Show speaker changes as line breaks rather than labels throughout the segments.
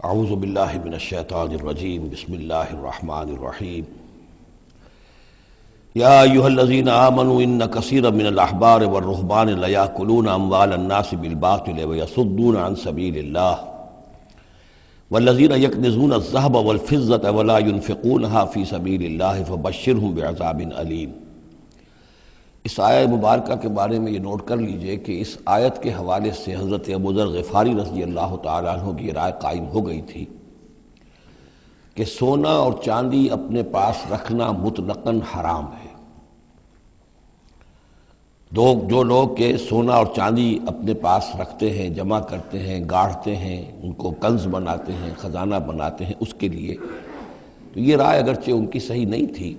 اعوذ باللہ من الشیطان الرجیم بسم اللہ الرحمن الرحیم یا ایہا الذین آمنوا ان کثیرا من الاحبار والرہبان لیاکلون اموال الناس بالباطل ویصدون عن سبیل اللہ والذین یکنزون الذہب والفضة ولا ينفقونها فی سبیل اللہ فبشرہم بعذاب علیم۔ اس آیہ مبارکہ کے بارے میں یہ نوٹ کر لیجئے کہ اس آیت کے حوالے سے حضرت ابو ذر غفاری رضی اللہ تعالیٰ عنہ کی رائے قائم ہو گئی تھی کہ سونا اور چاندی اپنے پاس رکھنا مطلقاً حرام ہے۔ جو لوگ کہ سونا اور چاندی اپنے پاس رکھتے ہیں، جمع کرتے ہیں، گاڑھتے ہیں، ان کو کنز بناتے ہیں، خزانہ بناتے ہیں اس کے لیے، تو یہ رائے اگرچہ ان کی صحیح نہیں تھی،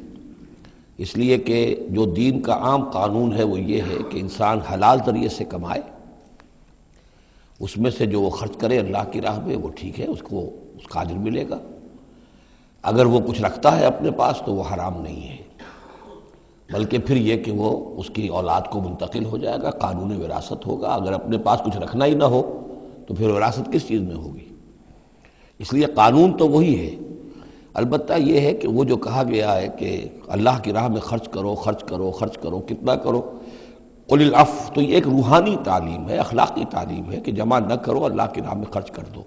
اس لیے کہ جو دین کا عام قانون ہے وہ یہ ہے کہ انسان حلال ذریعے سے کمائے، اس میں سے جو وہ خرچ کرے اللہ کی راہ میں وہ ٹھیک ہے، اس کو اس کا اجر ملے گا۔ اگر وہ کچھ رکھتا ہے اپنے پاس تو وہ حرام نہیں ہے، بلکہ پھر یہ کہ وہ اس کی اولاد کو منتقل ہو جائے گا، قانون وراثت ہوگا۔ اگر اپنے پاس کچھ رکھنا ہی نہ ہو تو پھر وراثت کس چیز میں ہوگی؟ اس لیے قانون تو وہی ہے، البتہ یہ ہے کہ وہ جو کہا گیا ہے کہ اللہ کی راہ میں خرچ کرو، خرچ کرو، خرچ کرو، کتنا کرو، قل العفو، تو یہ ایک روحانی تعلیم ہے، اخلاقی تعلیم ہے کہ جمع نہ کرو، اللہ کی راہ میں خرچ کر دو۔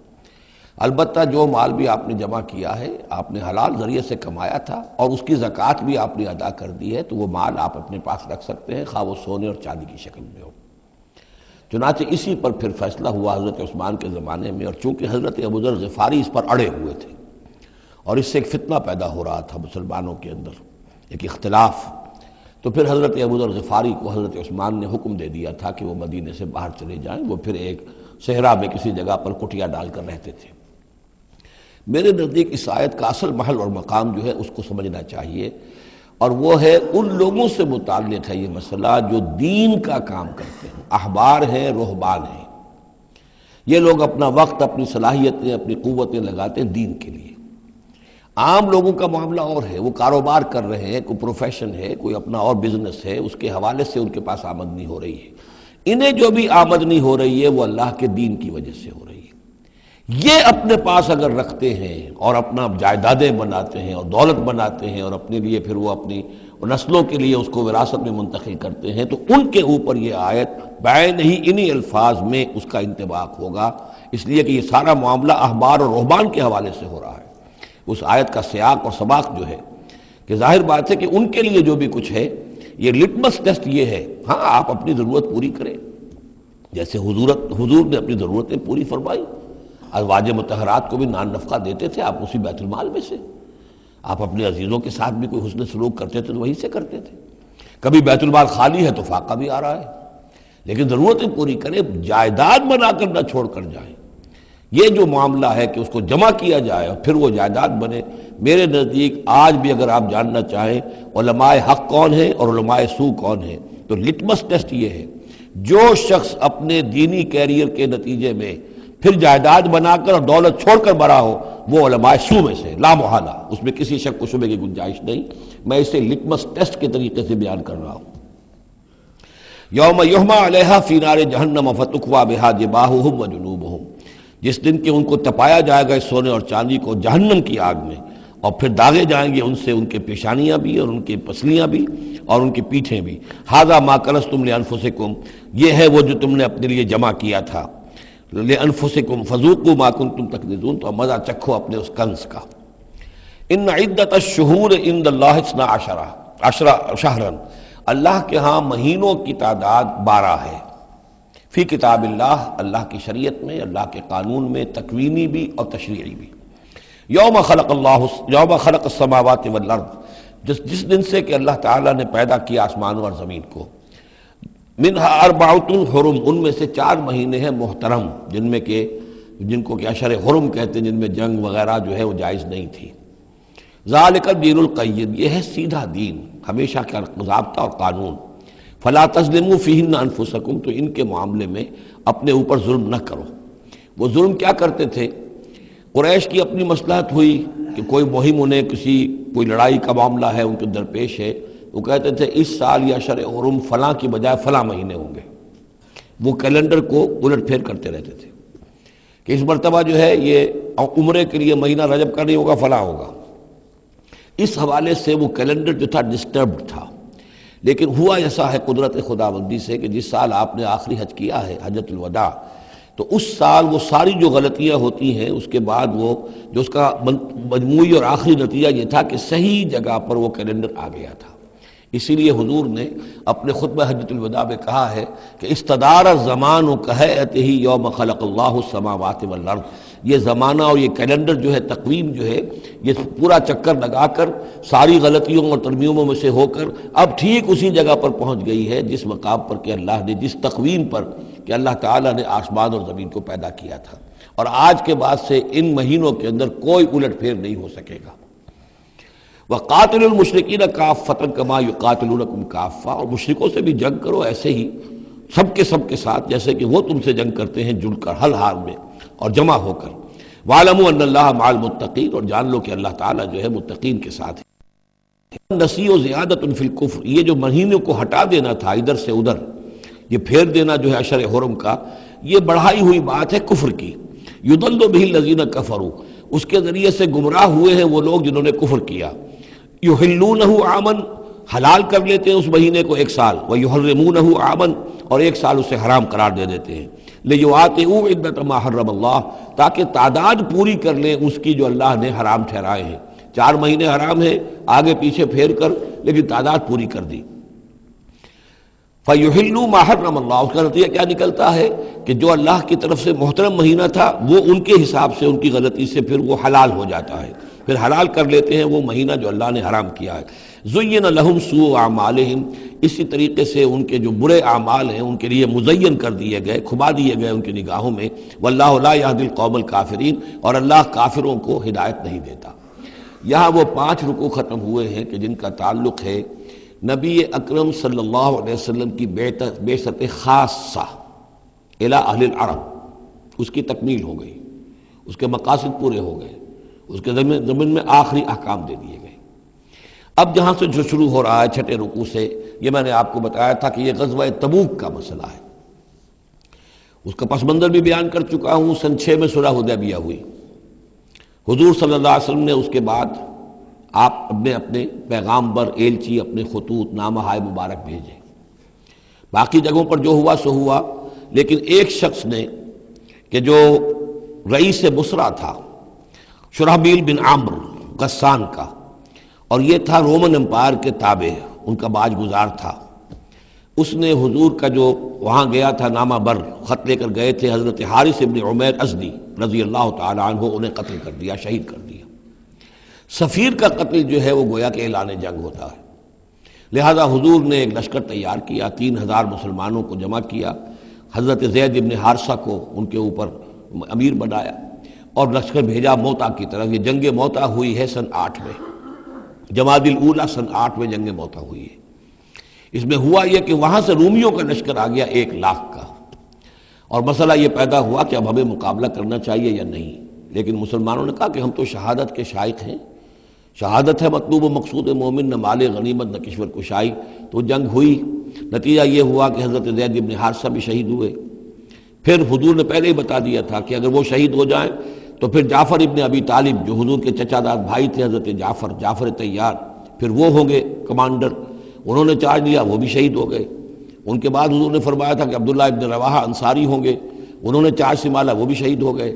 البتہ جو مال بھی آپ نے جمع کیا ہے، آپ نے حلال ذریعے سے کمایا تھا اور اس کی زکوٰۃ بھی آپ نے ادا کر دی ہے، تو وہ مال آپ اپنے پاس رکھ سکتے ہیں، خواہ وہ سونے اور چاندی کی شکل میں ہو۔ چنانچہ اسی پر پھر فیصلہ ہوا حضرت عثمان کے زمانے میں، اور چونکہ حضرت ابو ذر غفاری اس پر اڑے ہوئے تھے اور اس سے ایک فتنہ پیدا ہو رہا تھا مسلمانوں کے اندر، ایک اختلاف، تو پھر حضرت ابو ذر غفاری کو حضرت عثمان نے حکم دے دیا تھا کہ وہ مدینے سے باہر چلے جائیں۔ وہ پھر ایک صحرا میں کسی جگہ پر کٹیا ڈال کر رہتے تھے۔ میرے نزدیک اس آیت کا اصل محل اور مقام جو ہے اس کو سمجھنا چاہیے، اور وہ ہے ان لوگوں سے متعلق ہے یہ مسئلہ جو دین کا کام کرتے ہیں، احبار ہیں، رہبان ہیں۔ یہ لوگ اپنا وقت، اپنی صلاحیتیں، اپنی قوتیں لگاتے ہیں دین کے لیے۔ عام لوگوں کا معاملہ اور ہے، وہ کاروبار کر رہے ہیں، کوئی پروفیشن ہے، کوئی اپنا اور بزنس ہے، اس کے حوالے سے ان کے پاس آمدنی ہو رہی ہے۔ انہیں جو بھی آمدنی ہو رہی ہے وہ اللہ کے دین کی وجہ سے ہو رہی ہے۔ یہ اپنے پاس اگر رکھتے ہیں اور اپنا جائیدادیں بناتے ہیں اور دولت بناتے ہیں اور اپنے لیے پھر وہ اپنی نسلوں کے لیے اس کو وراثت میں منتقل کرتے ہیں، تو ان کے اوپر یہ آیت بعین ہی انہی الفاظ میں اس کا انطباق ہوگا، اس لیے کہ یہ سارا معاملہ احبار اور رہبان کے حوالے سے ہو رہا ہے۔ اس آیت کا سیاق اور سباق جو ہے کہ ظاہر بات ہے کہ ان کے لیے جو بھی کچھ ہے، یہ لٹمس ٹیسٹ یہ ہے، ہاں آپ اپنی ضرورت پوری کریں، جیسے حضور نے اپنی ضرورتیں پوری فرمائی، ازواج مطہرات کو بھی نان نفقہ دیتے تھے آپ اسی بیت المال میں سے، آپ اپنے عزیزوں کے ساتھ بھی کوئی حسن سلوک کرتے تھے تو وہیں سے کرتے تھے۔ کبھی بیت المال خالی ہے تو فاقہ بھی آ رہا ہے، لیکن ضرورتیں پوری کریں، جائیداد بنا کر نہ چھوڑ کر جائیں۔ یہ جو معاملہ ہے کہ اس کو جمع کیا جائے اور پھر وہ جائیداد بنے، میرے نزدیک آج بھی اگر آپ جاننا چاہیں علماء حق کون ہیں اور علماء سو کون ہیں، تو لٹمس ٹیسٹ یہ ہے، جو شخص اپنے دینی کیریئر کے نتیجے میں پھر جائیداد بنا کر اور دولت چھوڑ کر مرا ہو، وہ علماء سو میں سے لا محالہ، اس میں کسی شک و شبے کی گنجائش نہیں۔ میں اسے لٹمس ٹیسٹ کے طریقے سے بیان کر رہا ہوں۔ یوم یحمى علیہا فی نار جہنم فتکوی بہا جباہہم وجنوبہم، جس دن کہ ان کو تپایا جائے گا اس سونے اور چاندی کو جہنم کی آگ میں، اور پھر داغے جائیں گے ان سے ان کے پیشانیاں بھی اور ان کی پسلیاں بھی اور ان کی پیٹھیں بھی۔ ھذا ما کنزتم لانفسکم، یہ ہے وہ جو تم نے اپنے لیے جمع کیا تھا، لانفسکم فذوقوا ما کنتم تکنزون، تو مزہ چکھو اپنے اس کنز کا۔ ان عدت الشہور عند اللہ 12 شہرا، اللہ کے ہاں مہینوں کی تعداد 12 ہے، فی کتاب اللہ، اللہ کی شریعت میں، اللہ کے قانون میں، تکوینی بھی اور تشریعی بھی۔ یوم خلق السماوات والارض، جس دن سے کہ اللہ تعالیٰ نے پیدا کیا آسمانوں اور زمین کو، منہا اربعۃ حرم، ان میں سے 4 مہینے ہیں محترم، جن کو کہ اشہر حرم کہتے ہیں، جن میں جنگ وغیرہ جو ہے وہ جائز نہیں تھی۔ ذالک الدین القیم، یہ ہے سیدھا دین، ہمیشہ کا ضابطہ اور قانون۔ فلا تظلموا فیہن انفسکم، تو ان کے معاملے میں اپنے اوپر ظلم نہ کرو۔ وہ ظلم کیا کرتے تھے؟ قریش کی اپنی مصلحت ہوئی کہ کوئی مہم انہیں کوئی لڑائی کا معاملہ ہے ان کے درپیش ہے، وہ کہتے تھے اس سال یا اشہر حرم فلاں کی بجائے فلاں مہینے ہوں گے، وہ کیلنڈر کو الٹ پھیر کرتے رہتے تھے کہ اس مرتبہ جو ہے یہ اور عمرے کے لیے مہینہ رجب کا نہیں ہوگا، فلاں ہوگا۔ اس حوالے سے وہ کیلنڈر جو تھا ڈسٹربڈ تھا، لیکن ہوا ایسا ہے قدرت خداوندی سے کہ جس سال آپ نے آخری حج کیا ہے، حجۃ الوداع، تو اس سال وہ ساری جو غلطیاں ہوتی ہیں اس کے بعد وہ جو اس کا مجموعی اور آخری نتیجہ یہ تھا کہ صحیح جگہ پر وہ کیلنڈر آ گیا تھا۔ اسی لیے حضور نے اپنے خطبہ حجۃ الوداع میں کہا ہے کہ استدار الزمان کہیئتہ یوم خلق اللہ السماوات والارض، یہ زمانہ اور یہ کیلنڈر جو ہے، تقویم جو ہے، یہ پورا چکر لگا کر ساری غلطیوں اور ترمیموں میں سے ہو کر اب ٹھیک اسی جگہ پر پہنچ گئی ہے جس مقام پر کہ اللہ نے، جس تقویم پر کہ اللہ تعالیٰ نے آسمان اور زمین کو پیدا کیا تھا، اور آج کے بعد سے ان مہینوں کے اندر کوئی الٹ پھیر نہیں ہو سکے گا۔ وَقَاتِلُوا الْمُشْرِكِينَ كَافَّةً كَمَا يُقَاتِلُونَكُمْ كَافَّةً، اور مشرکوں سے بھی جنگ کرو ایسے ہی سب کے ساتھ جیسے کہ وہ تم سے جنگ کرتے ہیں، جڑ کر، حل حال میں اور جمع ہو کر۔ وَاعْلَمُوا أَنَّ اللَّهَ مَعَ الْمُتَّقِينَ، اور جان لو کہ اللہ تعالیٰ جو ہے متقین کے ساتھ ہے۔ نسیء زیادۃ فی الکفر، یہ جو مہینوں کو ہٹا دینا تھا ادھر سے ادھر، یہ پھیر دینا جو ہے اشر حرم کا، یہ بڑھائی ہوئی بات ہے کفر کی۔ یضل بہ الذین کفروا، اس کے ذریعے سے گمراہ ہوئے ہیں وہ لوگ جنہوں نے کفر کیا۔ یحلونہ عاما، حلال کر لیتے ہیں اس مہینے کو ایک سال، ویحرمونہ عاما، اور ایک سال اسے حرام قرار دے دیتے ہیں۔ لیواطئوا عدۃ ما حرم اللہ، تاکہ تعداد پوری کر لیں اس کی جو اللہ نے حرام ٹھہرائے ہیں۔ 4 مہینے حرام ہے، آگے پیچھے پھیر کر لیکن تعداد پوری کر دی۔ فَيُحِلُّوا مَا حَرَّمَ اللَّهُ، اس کا نتیجہ کیا نکلتا ہے کہ جو اللہ کی طرف سے محترم مہینہ تھا وہ ان کے حساب سے، ان کی غلطی سے پھر وہ حلال ہو جاتا ہے، پھر حلال کر لیتے ہیں وہ مہینہ جو اللہ نے حرام کیا ہے۔ زُيِّنَ لَهُمْ سُوءُ أَعْمَالِهِمْ، اسی طریقے سے ان کے جو برے اعمال ہیں ان کے لیے مزین کر دیے گئے، کھبا دیے گئے ان کی نگاہوں میں۔ وَاللَّهُ لَا يَهْدِي الْقَوْمَ الْكَافِرِينَ، اور اللہ کافروں کو ہدایت نہیں دیتا۔ یہاں وہ 5 رکوع ختم ہوئے ہیں کہ جن کا تعلق ہے نبی اکرم صلی اللہ علیہ وسلم کی بعثت خاصہ الی اہل العرب، اس کی تکمیل ہو گئی، اس کے مقاصد پورے ہو گئے، اس کے ضمن میں آخری احکام دے دیے گئے۔ اب جہاں سے جو شروع ہو رہا ہے 6 رکوع سے، یہ میں نے آپ کو بتایا تھا کہ یہ غزوہ تبوک کا مسئلہ ہے، اس کا پس منظر بھی بیان کر چکا ہوں۔ سن 6 میں صلح حدیبیہ ہوئی، حضور صلی اللہ علیہ وسلم نے اس کے بعد آپ اپنے پیغامبر، ایلچی، اپنے خطوط، نامہ ہائے مبارک بھیجے۔ باقی جگہوں پر جو ہوا سو ہوا، لیکن ایک شخص نے کہ جو رئیس بصرہ تھا، شرحبیل بن عمرو غسان کا، اور یہ تھا رومن امپائر کے تابع، ان کا باج گزار تھا، اس نے حضور کا جو وہاں گیا تھا نامہ بر خط لے کر گئے تھے حضرت حارث ابن عمیر ازدی رضی اللہ تعالی عنہ، انہیں قتل کر دیا، شہید کر دیا۔ سفیر کا قتل جو ہے وہ گویا کہ اعلان جنگ ہوتا ہے، لہذا حضور نے ایک لشکر تیار کیا، 3000 مسلمانوں کو جمع کیا، حضرت زید ابن حارثہ کو ان کے اوپر امیر بنایا اور لشکر بھیجا موتا کی طرف۔ یہ جنگ موتا ہوئی ہے سن 8 میں، جمادی الاولیٰ سن 8 میں جنگ موتا ہوئی ہے۔ اس میں ہوا یہ کہ وہاں سے رومیوں کا لشکر آ گیا 1 لاکھ کا، اور مسئلہ یہ پیدا ہوا کہ اب ہمیں مقابلہ کرنا چاہیے یا نہیں، لیکن مسلمانوں نے کہا کہ ہم تو شہادت کے شائق ہیں، شہادت ہے مطلوب و مقصود مومن، نہ مال غنیمت نہ کشور کشائی۔ تو جنگ ہوئی، نتیجہ یہ ہوا کہ حضرت زید ابن حارثہ بھی شہید ہوئے۔ پھر حضور نے پہلے ہی بتا دیا تھا کہ اگر وہ شہید ہو جائیں تو پھر جعفر ابن ابی طالب جو حضور کے چچا دار بھائی تھے، حضرت جعفر طیار، پھر وہ ہوں گے کمانڈر، انہوں نے چارج لیا، وہ بھی شہید ہو گئے۔ ان کے بعد حضور نے فرمایا تھا کہ عبداللہ ابن رواحہ انصاری ہوں گے، انہوں نے چارج سنبھالا، وہ بھی شہید ہو گئے۔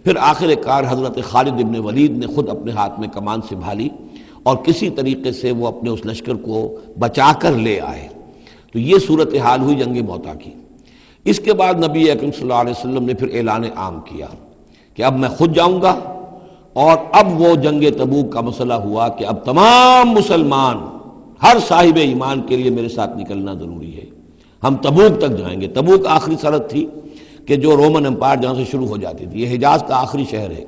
پھر آخر کار حضرت خالد ابن ولید نے خود اپنے ہاتھ میں کمان سنبھالی اور کسی طریقے سے وہ اپنے اس لشکر کو بچا کر لے آئے۔ تو یہ صورتحال ہوئی جنگ موتا کی۔ اس کے بعد نبی اکرم صلی اللہ علیہ وسلم نے پھر اعلان عام کیا کہ اب میں خود جاؤں گا، اور اب وہ جنگ تبوک کا مسئلہ ہوا کہ اب تمام مسلمان، ہر صاحب ایمان کے لیے میرے ساتھ نکلنا ضروری ہے، ہم تبوک تک جائیں گے۔ تبوک آخری سرحد تھی کہ جو رومن امپائر جہاں سے شروع ہو جاتی تھی، یہ حجاز کا آخری شہر ہے،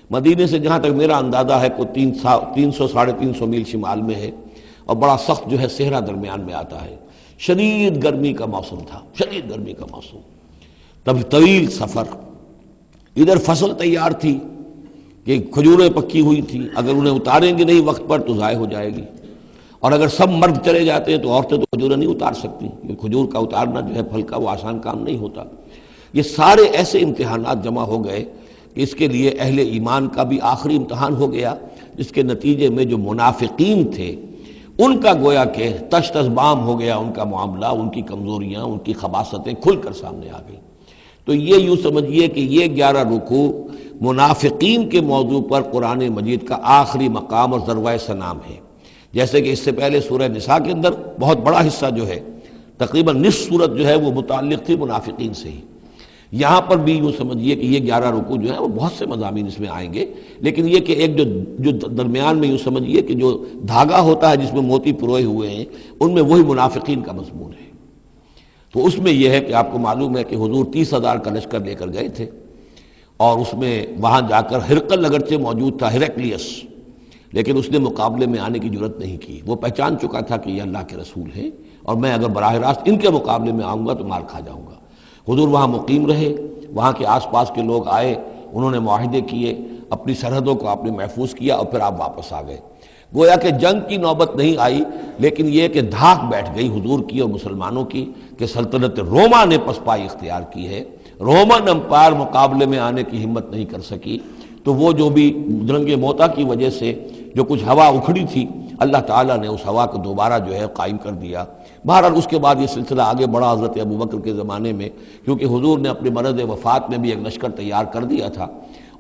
مدینے سے جہاں تک میرا اندازہ ہے کوئی 300 ساڑھے 300 میل شمال میں ہے، اور بڑا سخت جو ہے صحرا درمیان میں آتا ہے۔ شدید گرمی کا موسم تھا، شدید گرمی کا موسم، تب طویل سفر، ادھر فصل تیار تھی کہ کھجوریں پکی ہوئی تھی، اگر انہیں اتاریں گے نہیں وقت پر تو ضائع ہو جائے گی، اور اگر سب مرد چلے جاتے ہیں تو عورتیں تو کھجوریں نہیں اتار سکتی، یہ کھجور کا اتارنا جو ہے پھل کا وہ آسان کام نہیں ہوتا۔ یہ سارے ایسے امتحانات جمع ہو گئے کہ اس کے لیے اہل ایمان کا بھی آخری امتحان ہو گیا، جس کے نتیجے میں جو منافقین تھے ان کا گویا کہ تشت بام ہو گیا، ان کا معاملہ، ان کی کمزوریاں، ان کی خباثتیں کھل کر سامنے آ گئی۔ تو یہ یوں سمجھیے کہ یہ 11 رکوع منافقین کے موضوع پر قرآن مجید کا آخری مقام اور ذروۂ سنام ہے۔ جیسے کہ اس سے پہلے سورہ نساء کے اندر بہت بڑا حصہ جو ہے، تقریباً نصف سورت جو ہے وہ متعلق تھی منافقین سے ہی۔ یہاں پر بھی یوں سمجھیے کہ یہ 11 رکوع جو ہیں وہ بہت سے مضامین اس میں آئیں گے، لیکن یہ کہ ایک جو درمیان میں یوں سمجھیے کہ جو دھاگا ہوتا ہے جس میں موتی پروئے ہوئے ہیں، ان میں وہی منافقین کا مضمون ہے۔ تو اس میں یہ ہے کہ آپ کو معلوم ہے کہ حضور 30,000 کا لشکر لے کر گئے تھے، اور اس میں وہاں جا کر ہرقل اگرچہ موجود تھا، ہرقلیس، لیکن اس نے مقابلے میں آنے کی جرت نہیں کی۔ وہ پہچان چکا تھا کہ یہ اللہ کے رسول ہیں، اور میں اگر براہ راست ان کے مقابلے میں آؤں گا تو مار کھا جاؤں گا۔ حضور وہاں مقیم رہے، وہاں کے آس پاس کے لوگ آئے، انہوں نے معاہدے کیے، اپنی سرحدوں کو آپ نے محفوظ کیا، اور پھر آپ واپس آ گئے۔ گویا کہ جنگ کی نوبت نہیں آئی، لیکن یہ کہ دھاک بیٹھ گئی حضور کی اور مسلمانوں کی کہ سلطنت روما نے پسپائی اختیار کی ہے، رومن امپائر مقابلے میں آنے کی ہمت نہیں کر سکی۔ تو وہ جو بھی جنگ موتا کی وجہ سے جو کچھ ہوا اکھڑی تھی، اللہ تعالیٰ نے اس ہوا کو دوبارہ جو ہے قائم کر دیا۔ بہرحال اس کے بعد یہ سلسلہ آگے بڑھا حضرت ابوبکر کے زمانے میں، کیونکہ حضور نے اپنے مرض وفات میں بھی ایک لشکر تیار کر دیا تھا،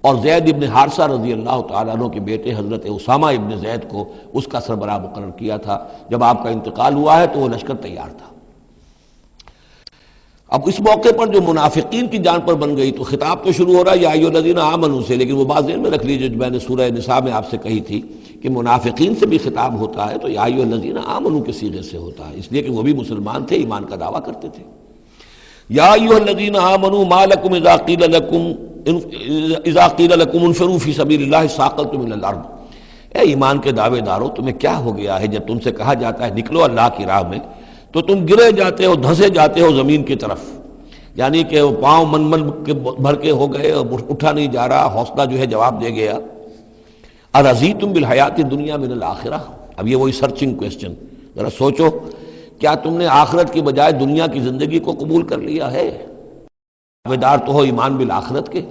اور زید ابن حارثہ رضی اللہ تعالیٰ عنہ کے بیٹے حضرت اسامہ ابن زید کو اس کا سربراہ مقرر کیا تھا۔ جب آپ کا انتقال ہوا ہے تو وہ لشکر تیار تھا۔ اب اس موقع پر جو منافقین کی جان پر بن گئی، تو خطاب تو شروع ہو رہا ہے یا ایھا الذین آمنوا سے، لیکن وہ بات ذہن میں رکھ لیجیے جو میں نے سورہ نساء میں آپ سے کہی تھی کہ منافقین سے بھی خطاب ہوتا ہے تو یا ایھا الذین آمنوا کے صیغے سے ہوتا ہے، اس لیے کہ وہ بھی مسلمان تھے، ایمان کا دعویٰ کرتے تھے۔ یا ایھا الذین آمنوا ما لکم اذا قیل لکم انفروا فی سبیل اللہ ثاقلتم الی الارض۔ اے ایمان کے دعوے دارو، تمہیں کیا ہو گیا ہے جب تم سے کہا جاتا ہے نکلو اللہ کی راہ میں تو تم گرے جاتے ہو، دھنسے جاتے ہو زمین کی طرف، یعنی کہ وہ پاؤں من کے بھر کے ہو گئے اور اٹھا نہیں جا رہا، حوصلہ جو ہے جواب دے گیا۔ ارضیتم بالحیات الدنیا من الآخرہ، اب یہ وہی سرچنگ کویسچن، ذرا سوچو، کیا تم نے آخرت کی بجائے دنیا کی زندگی کو قبول کر لیا ہے؟ دعویدار تو ہو ایمان بالآخرت کے،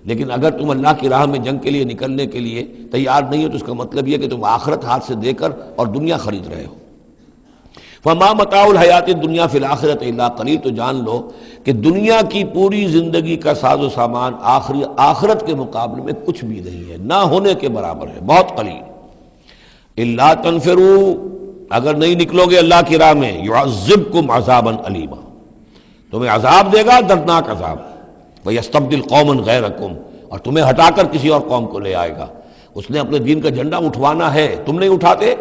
لیکن اگر تم اللہ کی راہ میں جنگ کے لیے نکلنے کے لیے تیار نہیں ہو تو اس کا مطلب یہ کہ تم آخرت ہاتھ سے دے کر اور دنیا خرید رہے ہو۔ فما متاع الحیات الدنیا فی الآخرۃ الا قلیل، تو جان لو کہ دنیا کی پوری زندگی کا ساز و سامان آخرت کے مقابلے میں کچھ بھی نہیں ہے، نہ ہونے کے برابر ہے، بہت قلیل۔ الا تنفروا، اگر نہیں نکلو گے اللہ کی راہ میں، یعذبکم عذابا علیما، تمہیں عذاب دے گا، دردناک عذاب۔ وَيَسْتَبْدِلْ قَوْمًا غَيْرَكُمْ، اور تمہیں ہٹا کر کسی اور قوم کو لے آئے گا۔ اس نے اپنے دین کا جھنڈا اٹھوانا ہے، تم نہیں اٹھاتے،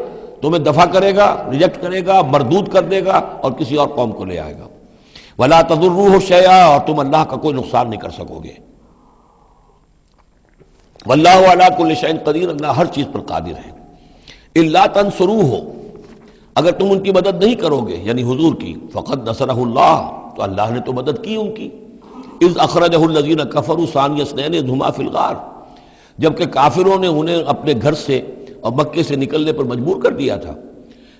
تمہیں دفع کرے گا، ریجیکٹ کرے گا، مردود کر دے گا، اور کسی اور قوم کو لے آئے گا۔ وَلَا تَضُرُّوهُ شَيْئًا، اور تم اللہ کا کوئی نقصان نہیں کر سکو گے۔ وَاللَّهُ عَلَىٰ كُلِّ شَيْءٍ قَدِيرٌ، اللہ ہر چیز پر قادر ہے۔ إِلَّا تَنصُرُوهُ، اگر تم ان کی مدد نہیں کرو گے، یعنی حضور کی، فَقَدْ نَصَرَهُ اللَّهُ، تو اللہ نے تو مدد کی ان کی۔ اذ اخرجہ الذین کفروا ثانی اثنین اذ ہما فی الغار، جبکہ کافروں نے انہیں اپنے گھر سے اور مکے سے نکلنے پر مجبور کر دیا تھا،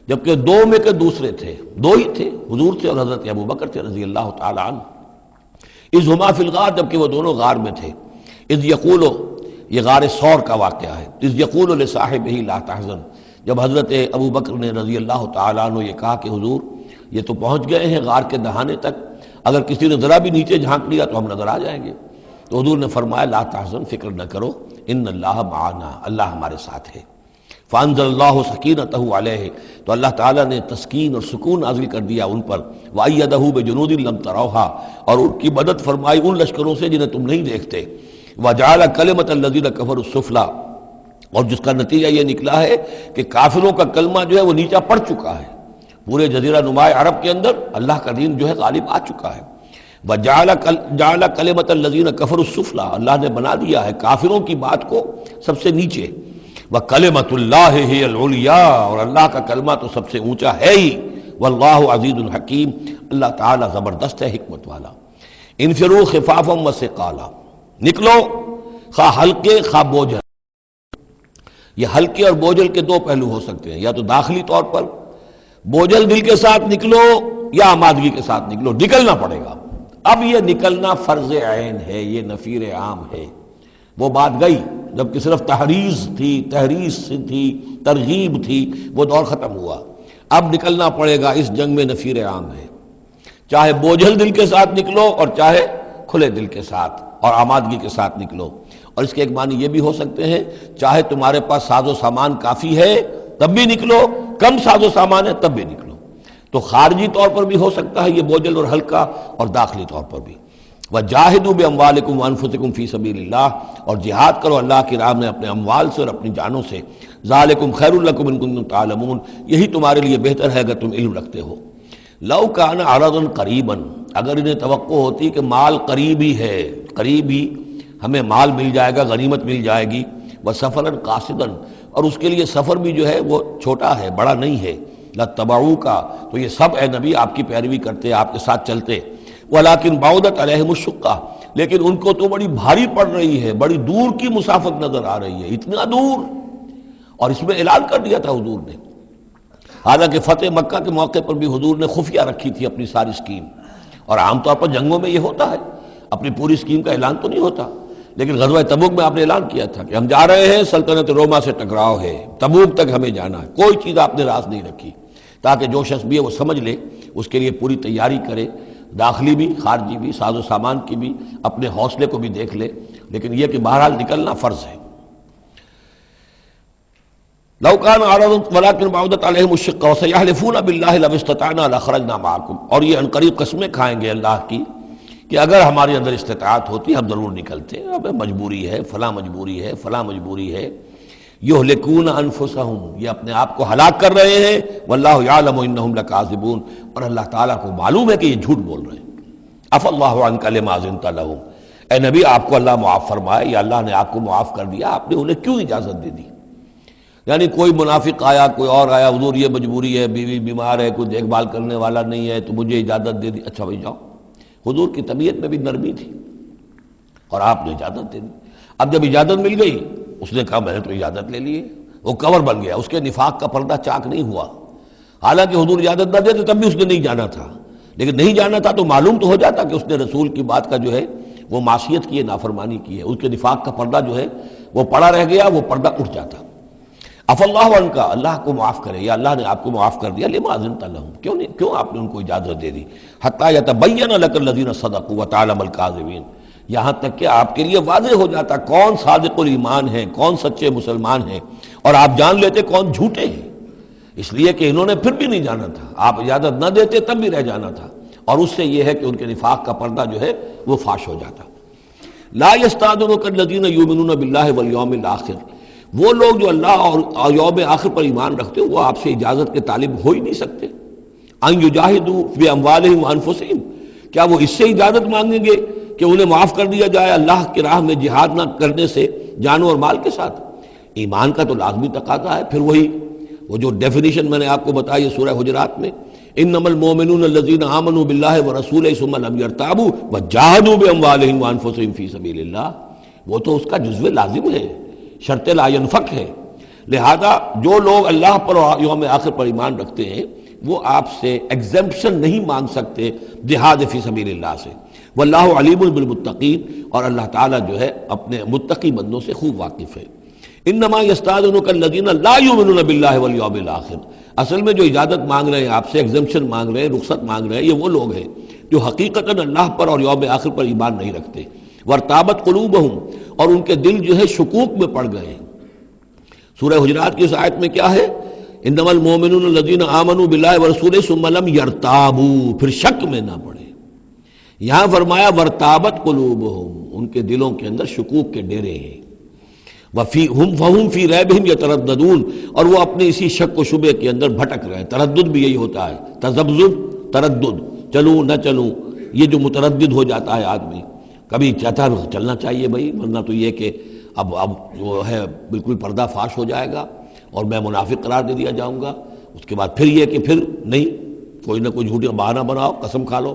جبکہ دو میں کے دوسرے تھے، دو ہی تھے، حضور تھے اور حضرت ابوبکر تھے رضی اللہ تعالی عنہ۔ اذ ہما فی الغار، جبکہ وہ دونوں غار میں تھے۔ اذ یقول، یہ غار ثور کا واقعہ ہے۔ اذ یقول لصاحبہ لا تحزن، جب حضرت ابوبکر نے رضی اللہ تعالی عنہ یہ کہا کہ حضور یہ تو پہنچ گئے ہیں غار کے دہانے تک، اگر کسی نے ذرا بھی نیچے جھانک لیا تو ہم نظر آ جائیں گے۔ تو حضور نے فرمایا لا تحزن، فکر نہ کرو، ان اللہ معنا، اللہ ہمارے ساتھ ہے۔ فانزل اللہ سکینتہ علیہ، تو اللہ تعالیٰ نے تسکین اور سکون نازل کر دیا ان پر۔ وأیدہ بجنود لم تروہا، اور ان کی مدد فرمائی ان لشکروں سے جنہیں تم نہیں دیکھتے۔ وجعل کلمۃ الذین کفروا السفلی، اور جس کا نتیجہ یہ نکلا ہے کہ کافروں کا کلمہ جو ہے وہ نیچا پڑ چکا ہے، پورے جزیرہ نما عرب کے اندر اللہ کا دین جو ہے غالب آ چکا ہے۔ وجعل کلمۃ الذین کفروا السفلی، اللہ نے بنا دیا ہے کافروں کی بات کو سب سے نیچے۔ وکلمۃ اللہ ہی العلیاء، اور اللہ کا کلمہ تو سب سے اونچا ہے ہی۔ واللہ عزیز الحکیم، اللہ تعالیٰ زبردست ہے، حکمت والا۔ انفروا خفافا وثقالا، نکلو خواہ ہلکے خواہ بوجھل۔ یہ ہلکے اور بوجھل کے دو پہلو ہو سکتے ہیں، یا تو داخلی طور پر بوجھل دل کے ساتھ نکلو یا آمادگی کے ساتھ نکلو، نکلنا پڑے گا۔ اب یہ نکلنا فرض عین ہے، یہ نفیر عام ہے۔ وہ بات گئی، جبکہ صرف تحریض تھی، ترغیب تھی، وہ دور ختم ہوا۔ اب نکلنا پڑے گا، اس جنگ میں نفیر عام ہے، چاہے بوجھل دل کے ساتھ نکلو اور چاہے کھلے دل کے ساتھ اور آمادگی کے ساتھ نکلو۔ اور اس کے ایک معنی یہ بھی ہو سکتے ہیں، چاہے تمہارے پاس ساز و سامان کافی ہے تب بھی نکلو، کم ساز و سامان ہے تب بھی نکلو۔ تو خارجی طور پر بھی ہو سکتا ہے یہ بوجھل اور ہلکا، اور داخلی طور پر بھی۔ وَجَاهِدُوا بِأَمْوَالِكُمْ وَأَنفُسِكُمْ فِي سَبِيلِ اللَّهِ، اور جہاد کرو اللہ کی راہ میں اپنے اموال سے اور اپنی جانوں سے۔ ذَلِكُمْ خَيْرٌ لَكُمْ إِن كُنتُمْ تَعْلَمُونَ، یہی تمہارے لیے بہتر ہے اگر تم علم رکھتے ہو۔ لَوْ كَانَ عَرَضًا قَرِيبًا، اگر انہیں توقع ہوتی کہ مال قریب ہی ہے، قریب ہی ہمیں مال مل جائے گا، غنیمت مل جائے گی، وَسَفَرًا قَاصِدًا، اور اس کے لیے سفر بھی جو ہے وہ چھوٹا ہے، بڑا نہیں ہے، لَاتَّبَعُوكَ، تو یہ سب اے نبی آپ کی پیروی کرتے، آپ کے ساتھ چلتے۔ وَلَكِنْ بَعُدَتْ عَلَيْهِمُ الشُّقَّةُ، لیکن ان کو تو بڑی بھاری پڑ رہی ہے، بڑی دور کی مسافت نظر آ رہی ہے، اتنا دور۔ اور اس میں اعلان کر دیا تھا حضور نے، حالانکہ فتح مکہ کے موقع پر بھی حضور نے خفیہ رکھی تھی اپنی ساری اسکیم، اور عام طور پر جنگوں میں یہ ہوتا ہے، اپنی پوری اسکیم کا اعلان تو نہیں ہوتا، لیکن غزوہ تبوک میں آپ نے اعلان کیا تھا کہ ہم جا رہے ہیں، سلطنت روما سے ٹکراؤ ہے، تبوک تک ہمیں جانا ہے، کوئی چیز آپ نے راز نہیں رکھی، تاکہ جو شخص بھی ہے وہ سمجھ لے، اس کے لیے پوری تیاری کرے، داخلی بھی خارجی بھی، ساز و سامان کی بھی، اپنے حوصلے کو بھی دیکھ لے، لیکن یہ کہ بہرحال نکلنا فرض ہے۔ لو كان عرضا ولكن بعدت عليهم الشقة وسيحلفون بالله لو استطعنا لخرجنا معكم، اور یہ عنقریب قسمیں کھائیں گے اللہ کی کہ اگر ہمارے اندر استطاعت ہوتی ہم ضرور نکلتے، اب مجبوری ہے، فلاں مجبوری ہے، فلاں مجبوری ہے۔ یہلکون انفسہم، یہ اپنے آپ کو ہلاک کر رہے ہیں، واللہ یعلم انہم لکاذبون، اور اللہ تعالیٰ کو معلوم ہے کہ یہ جھوٹ بول رہے ہیں۔ عفا اللہ عنک لما اذنت لہم، اے نبی آپ کو اللہ معاف فرمائے، یا اللہ نے آپ کو معاف کر دیا، آپ نے انہیں کیوں اجازت دے دی؟ یعنی کوئی منافق آیا، کوئی اور آیا، حضور یہ مجبوری ہے، بیوی بیمار ہے، کوئی دیکھ بھال کرنے والا نہیں ہے، تو مجھے اجازت دے دی، اچھا بھائی جاؤ۔ حضور کی طبیعت میں بھی نرمی تھی اور آپ نے اجازت دے دی۔ اب جب اجازت مل گئی، اس نے کہا میں نے تو اجازت لے لی ہے، وہ کور بن گیا، اس کے نفاق کا پردہ چاک نہیں ہوا، حالانکہ حضور اجازت نہ دیتے تب بھی اس نے نہیں جانا تھا، لیکن نہیں جانا تھا تو معلوم تو ہو جاتا کہ اس نے رسول کی بات کا جو ہے وہ معصیت کی ہے، نافرمانی کی ہے، اس کے نفاق کا پردہ جو ہے وہ پڑا رہ گیا، وہ پردہ اٹھ جاتا۔ عف اللہ عنک، اللہ کو معاف کرے، یا اللہ نے آپ کو معاف کر دیا، لما اذنت لہم، کیوں آپ نے ان کو اجازت دے دی، حتی یتبین لک الذین صدقوا وتعلم الکاذبین، یہاں تک کہ آپ کے لیے واضح ہو جاتا کون صادق الایمان ہے، کون سچے مسلمان ہیں، اور آپ جان لیتے کون جھوٹے ہیں، اس لیے کہ انہوں نے پھر بھی نہیں جانا تھا، آپ اجازت نہ دیتے تب بھی رہ جانا تھا، اور اس سے یہ ہے کہ ان کے نفاق کا پردہ جو ہے وہ فاش ہو جاتا۔ لا یستأذنک الذین یؤمنون باللہ والیوم الآخر، وہ لوگ جو اللہ اور یوم آخر پر ایمان رکھتے ہیں وہ آپ سے اجازت کے طالب ہو ہی نہیں سکتے۔ ان یجاہدوا باموالہم وانفسہم، کیا وہ اس سے اجازت مانگیں گے کہ انہیں معاف کر دیا جائے اللہ کی راہ میں جہاد نہ کرنے سے جانوں اور مال کے ساتھ؟ ایمان کا تو لازمی تقاضا ہے، پھر وہی وہ جو ڈیفینیشن میں نے آپ کو بتائی ہے سورہ حجرات میں، انما المؤمنون الذین آمنوا باللہ ورسولہ ثم لم یرتابوا وجاہدوا باموالہم وانفسہم فی سبیل اللہ، وہ تو اس کا جزو لازم ہے، شرط لا ینفک ہے۔ لہذا جو لوگ اللہ پر اور یوم آخر پر ایمان رکھتے ہیں وہ آپ سے ایگزمپشن نہیں مانگ سکتے جہاد فی سبیل اللہ سے۔ واللہ علیم بالمتقین، اور اللہ تعالیٰ جو ہے اپنے متقی بندوں سے خوب واقف ہے۔ انما یستأذنک الذین لا یؤمنون باللہ والیوم الآخر، اصل میں جو اجازت مانگ رہے ہیں آپ سے، ایگزمپشن مانگ رہے ہیں، رخصت مانگ رہے ہیں، یہ وہ لوگ ہیں جو حقیقتاً اللہ پر اور یوم آخر پر ایمان نہیں رکھتے۔ وارتابت قلوبہم، اور ان کے دل جو ہے شکوک میں پڑ گئے ہیں۔ سورہ حجرات کی اس آیت میں کیا ہے؟ انما المؤمنون الذین آمنوا باللہ ورسولہ ثم لم یرتابوا، پھر شک میں نہ پڑے۔ یہاں فرمایا وارتابت قلوبہم، ان کے دلوں کے اندر شکوک کے ڈیرے ہیں۔ فَهُمْ فِي رَيْبِهِمْ يَتَرَدَّدُونَ، اور وہ اپنے اسی شک و شبے کے اندر بھٹک رہے ہیں۔ تردد بھی یہی ہوتا ہے، تذبذب، تردد، چلوں نہ چلوں، یہ جو متردد ہو جاتا ہے آدمی، کبھی چاہتا ہے چلنا چاہیے بھائی، ورنہ تو یہ کہ اب جو ہے بالکل پردہ فاش ہو جائے گا اور میں منافق قرار دے دیا جاؤں گا، اس کے بعد پھر یہ کہ پھر نہیں، کوئی نہ کوئی جھوٹی بہانہ بناؤ، قسم کھا لو۔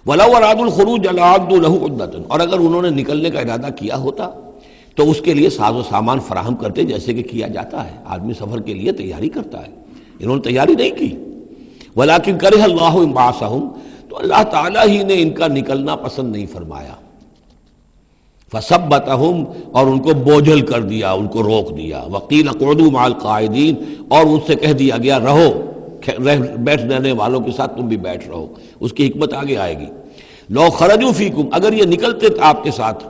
وَلَوْ أَرَادُوا الْخُرُوجَ لَأَعَدُّوا لَهُ عُدَّةً، اور اگر انہوں نے نکلنے کا ارادہ کیا ہوتا تو اس کے لیے ساز و سامان فراہم کرتے، جیسے کہ کیا جاتا ہے، آدمی سفر کے لیے تیاری کرتا ہے، انہوں نے تیاری نہیں کی۔ وَلَٰكِن كَرِهَ اللَّهُ انبعاثَهُم، تو اللہ تعالیٰ ہی نے ان کا نکلنا پسند نہیں فرمایا۔ فثبتہم، اور ان کو بوجھل کر دیا، ان کو روک دیا، وقیل اقعدوا مع القاعدین، اور ان سے کہہ دیا گیا رہو بیٹھنے والوں کے ساتھ تم بھی بیٹھ رہو۔ اس کی حکمت آگے آئے گی۔ لو خرجوا فیکم، اگر یہ نکلتے آپ کے ساتھ،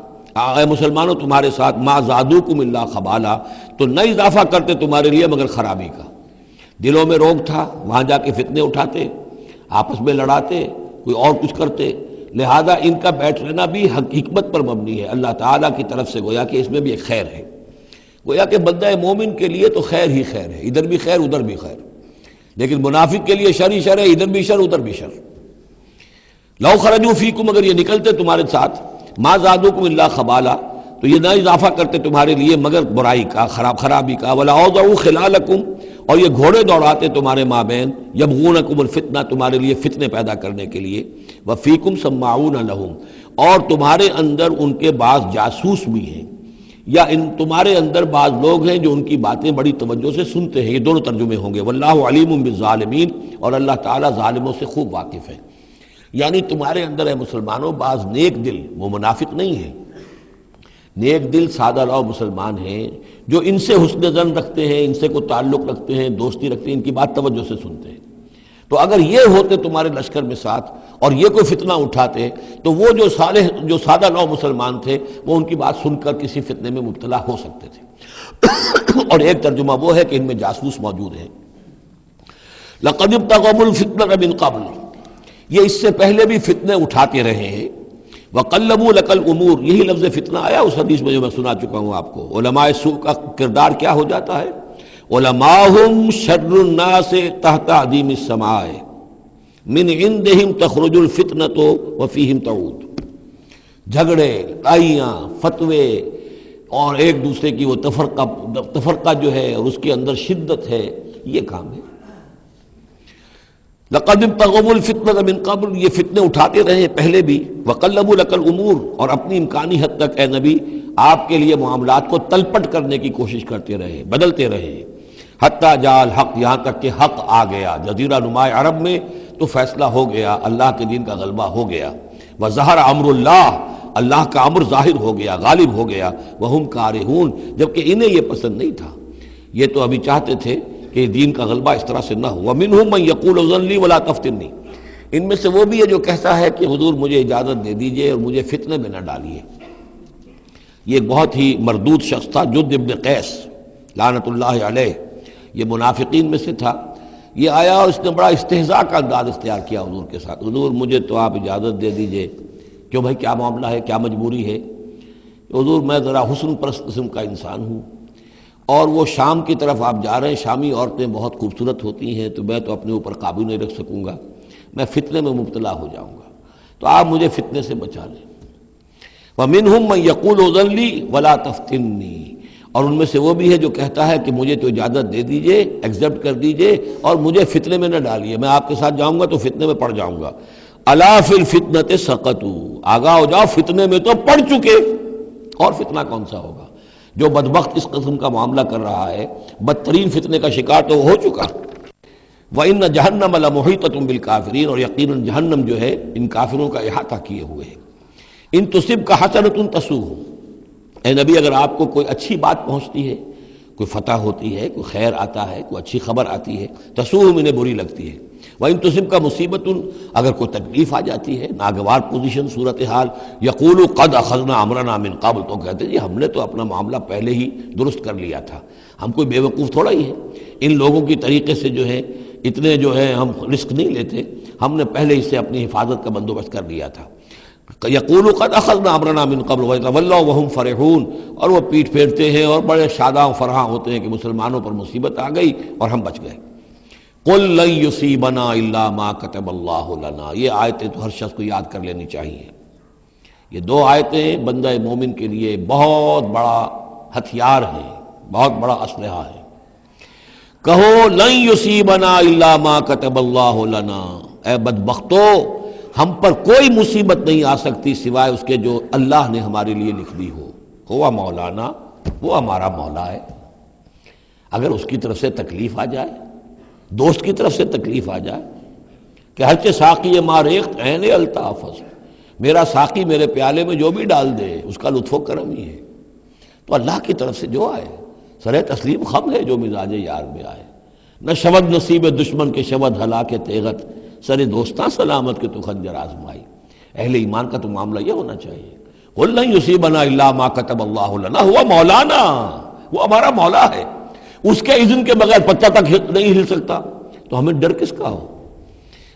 اے مسلمانوں تمہارے ساتھ، ما زادوکم الا خبالا، تو نہ اضافہ کرتے تمہارے لیے مگر خرابی کا۔ دلوں میں روگ تھا، وہاں جا کے فتنے اٹھاتے، آپس میں لڑاتے، کوئی اور کچھ کرتے، لہذا ان کا بیٹھ رہنا بھی حکمت پر مبنی ہے، اللہ تعالیٰ کی طرف سے، گویا کہ اس میں بھی ایک خیر ہے، گویا کہ بندہ مومن کے لیے تو خیر ہی خیر ہے، ادھر بھی خیر ادھر بھی خیر، لیکن منافق کے لیے شر ہی شر ہے، ادھر بھی شر ادھر بھی شر۔ لو خرجوا فیکم، اگر یہ نکلتے تمہارے ساتھ، ما زادوکم الا خبالا، تو یہ نہ اضافہ کرتے تمہارے لیے مگر برائی کا، خرابی کا، ولا اوضعوا خلالکم، اور یہ گھوڑے دوڑاتے تمہارے مابین، یبغونکم الفتنہ، تمہارے لیے فتنے پیدا کرنے کے لیے، وفیکم سماعون لہم، اور تمہارے اندر ان کے بعض جاسوس بھی ہیں، یا ان تمہارے اندر بعض لوگ ہیں جو ان کی باتیں بڑی توجہ سے سنتے ہیں۔ یہ دونوں ترجمے ہوں گے، واللہ علیم بالظالمین، اور اللہ تعالیٰ ظالموں سے خوب واقف ہے۔ یعنی تمہارے اندر ہے مسلمانوں بعض نیک دل، وہ منافق نہیں ہیں، نیک دل سادہ لو مسلمان ہیں، جو ان سے حسن ظن رکھتے ہیں، ان سے کوئی تعلق رکھتے ہیں، دوستی رکھتے ہیں، ان کی بات توجہ سے سنتے ہیں۔ تو اگر یہ ہوتے تمہارے لشکر میں ساتھ اور یہ کوئی فتنہ اٹھاتے، تو وہ جو صالح، جو سادہ لو مسلمان تھے، وہ ان کی بات سن کر کسی فتنے میں مبتلا ہو سکتے تھے۔ اور ایک ترجمہ وہ ہے کہ ان میں جاسوس موجود ہیں۔ لقد ابتغوا الفتنة من قبل، یہ اس سے پہلے بھی فتنے اٹھاتے رہے ہیں۔ وقلبوا لك الامور، یہی لفظ فتنہ آیا اس حدیث میں جو میں سنا چکا ہوں آپ کو۔ علماء سوء کا کردار کیا ہو جاتا ہے؟ علماءہم شر الناس تحت عدیم السماء، من عندہم تخرج الفتنة وفیہم تعود۔ جھگڑے، لڑائیاں، فتوے، اور ایک دوسرے کی وہ تفرقہ جو ہے اور اس کے اندر شدت ہے، یہ کام ہے۔ لقد ابتغوا الفتنة من قبل، یہ فتنے اٹھاتے رہے پہلے بھی۔ وقلبوا لك الامور، اور اپنی امکانی حد تک اے نبی آپ کے لیے معاملات کو تلپٹ کرنے کی کوشش کرتے رہے، بدلتے رہے۔ حتی جاء الحق، یہاں تک کہ حق آ گیا، جزیرہ نما عرب میں تو فیصلہ ہو گیا، اللہ کے دین کا غلبہ ہو گیا۔ وظہر امر اللہ، اللہ کا امر ظاہر ہو گیا، غالب ہو گیا۔ وہم کارہون، جبکہ انہیں یہ پسند نہیں تھا، یہ تو ابھی چاہتے تھے کہ دین کا غلبہ اس طرح سے نہ ہو۔ ومنہم من یقول اذن لی ولا تفتنی، ان میں سے وہ بھی ہے جو کہتا ہے کہ حضور مجھے اجازت دے دیجئے اور مجھے فتنے میں نہ ڈالیے۔ یہ ایک بہت ہی مردود شخص تھا، جد ابن قیس لعنت اللہ علیہ، یہ منافقین میں سے تھا۔ یہ آیا اور اس نے بڑا استہزاء کا انداز اختیار کیا حضور کے ساتھ، حضور مجھے تو آپ اجازت دے دیجئے۔ کیوں بھائی، کیا معاملہ ہے، کیا مجبوری ہے؟ حضور میں ذرا حسن پرست قسم کا انسان ہوں، اور وہ شام کی طرف آپ جا رہے ہیں، شامی عورتیں بہت خوبصورت ہوتی ہیں، تو میں تو اپنے اوپر قابو نہیں رکھ سکوں گا، میں فتنے میں مبتلا ہو جاؤں گا، تو آپ مجھے فتنے سے بچا لیں۔ وَمِنْهُمْ مَنْ يَقُولُ اذن لِّي وَلَا تَفْتِنِّي، اور ان میں سے وہ بھی ہے جو کہتا ہے کہ مجھے تو اجازت دے دیجئے، ایکسیپٹ کر دیجئے، اور مجھے فتنے میں نہ ڈالیے، میں آپ کے ساتھ جاؤں گا تو فتنے میں پڑ جاؤں گا۔ أَلَا فِي الْفِتْنَةِ سَقَطُوا، آگاہ ہو جاؤ، فتنے میں تو پڑ چکے، اور فتنہ کون سا ہوگا؟ جو بدبخت اس قسم کا معاملہ کر رہا ہے، بدترین فتنے کا شکار تو ہو چکا۔ وَإِنَّ جَهَنَّمَ لَمُحِيطَةٌ بِالْكَافِرِينَ، اور یقیناً جہنم جو ہے ان کافروں کا احاطہ کیے ہوئے ہے۔ ان تصبک حسنۃ تسؤہ، اے نبی اگر آپ کو کوئی اچھی بات پہنچتی ہے، کوئی فتح ہوتی ہے، کوئی خیر آتا ہے، کوئی اچھی خبر آتی ہے، تسؤہ انہیں بری لگتی ہے۔ وَإِن تُصِبْكَ مُصِیبَةٌ، اگر کوئی تکلیف آ جاتی ہے، ناگوار پوزیشن، صورتحال، یقول قد اخذنا امرنا من قبل، تو کہتے ہیں جی ہم نے تو اپنا معاملہ پہلے ہی درست کر لیا تھا، ہم کوئی بے وقوف تھوڑا ہی ہے، ان لوگوں کی طریقے سے جو ہے اتنے جو ہے ہم رسک نہیں لیتے، ہم نے پہلے ہی سے اپنی حفاظت کا بندوبست کر لیا تھا۔ یقول قد اخذنا امرنا من قبل ویتولوا وهم فرحون، اور وہ پیٹھ پھیرتے ہیں اور بڑے شاداں و فرحاں ہوتے ہیں کہ مسلمانوں پر مصیبت آ گئی اور ہم بچ گئے۔ قل لن یصیبنا الا ما كتب اللہ لنا، یہ آیتیں تو ہر شخص کو یاد کر لینی چاہیے۔ یہ دو آیتیں بندہ مومن کے لیے بہت بڑا ہتھیار ہیں، بہت بڑا اسلحہ ہے۔ کہو لن یصیبنا الا ما كتب اللہ لنا، اے بدبختو ہم پر کوئی مصیبت نہیں آ سکتی سوائے اس کے جو اللہ نے ہمارے لیے لکھ دی ہو۔ ہوا مولانا، وہ ہمارا مولا ہے، اگر اس کی طرف سے تکلیف آ جائے، دوست کی طرف سے تکلیف آ جائے کہ ہرچہ ساقی ما ریخت عین الطاف، میرا ساقی میرے پیالے میں جو بھی ڈال دے اس کا لطف و کرم ہی ہے۔ تو اللہ کی طرف سے جو آئے، سر تسلیم خم ہے جو مزاج یار میں آئے، نہ شود نصیب دشمن کے شود ہلاک تیغت، سر دوستاں سلامت کے تو خنجر آزمائی۔ اہل ایمان کا تو معاملہ یہ ہونا چاہیے، قل لن یصیبنا الا ما کتب اللہ لنا هو مولانا، وہ ہمارا مولا ہے، اس کے اذن کے بغیر پتہ تک نہیں ہل سکتا، تو ہمیں ڈر کس کا ہو؟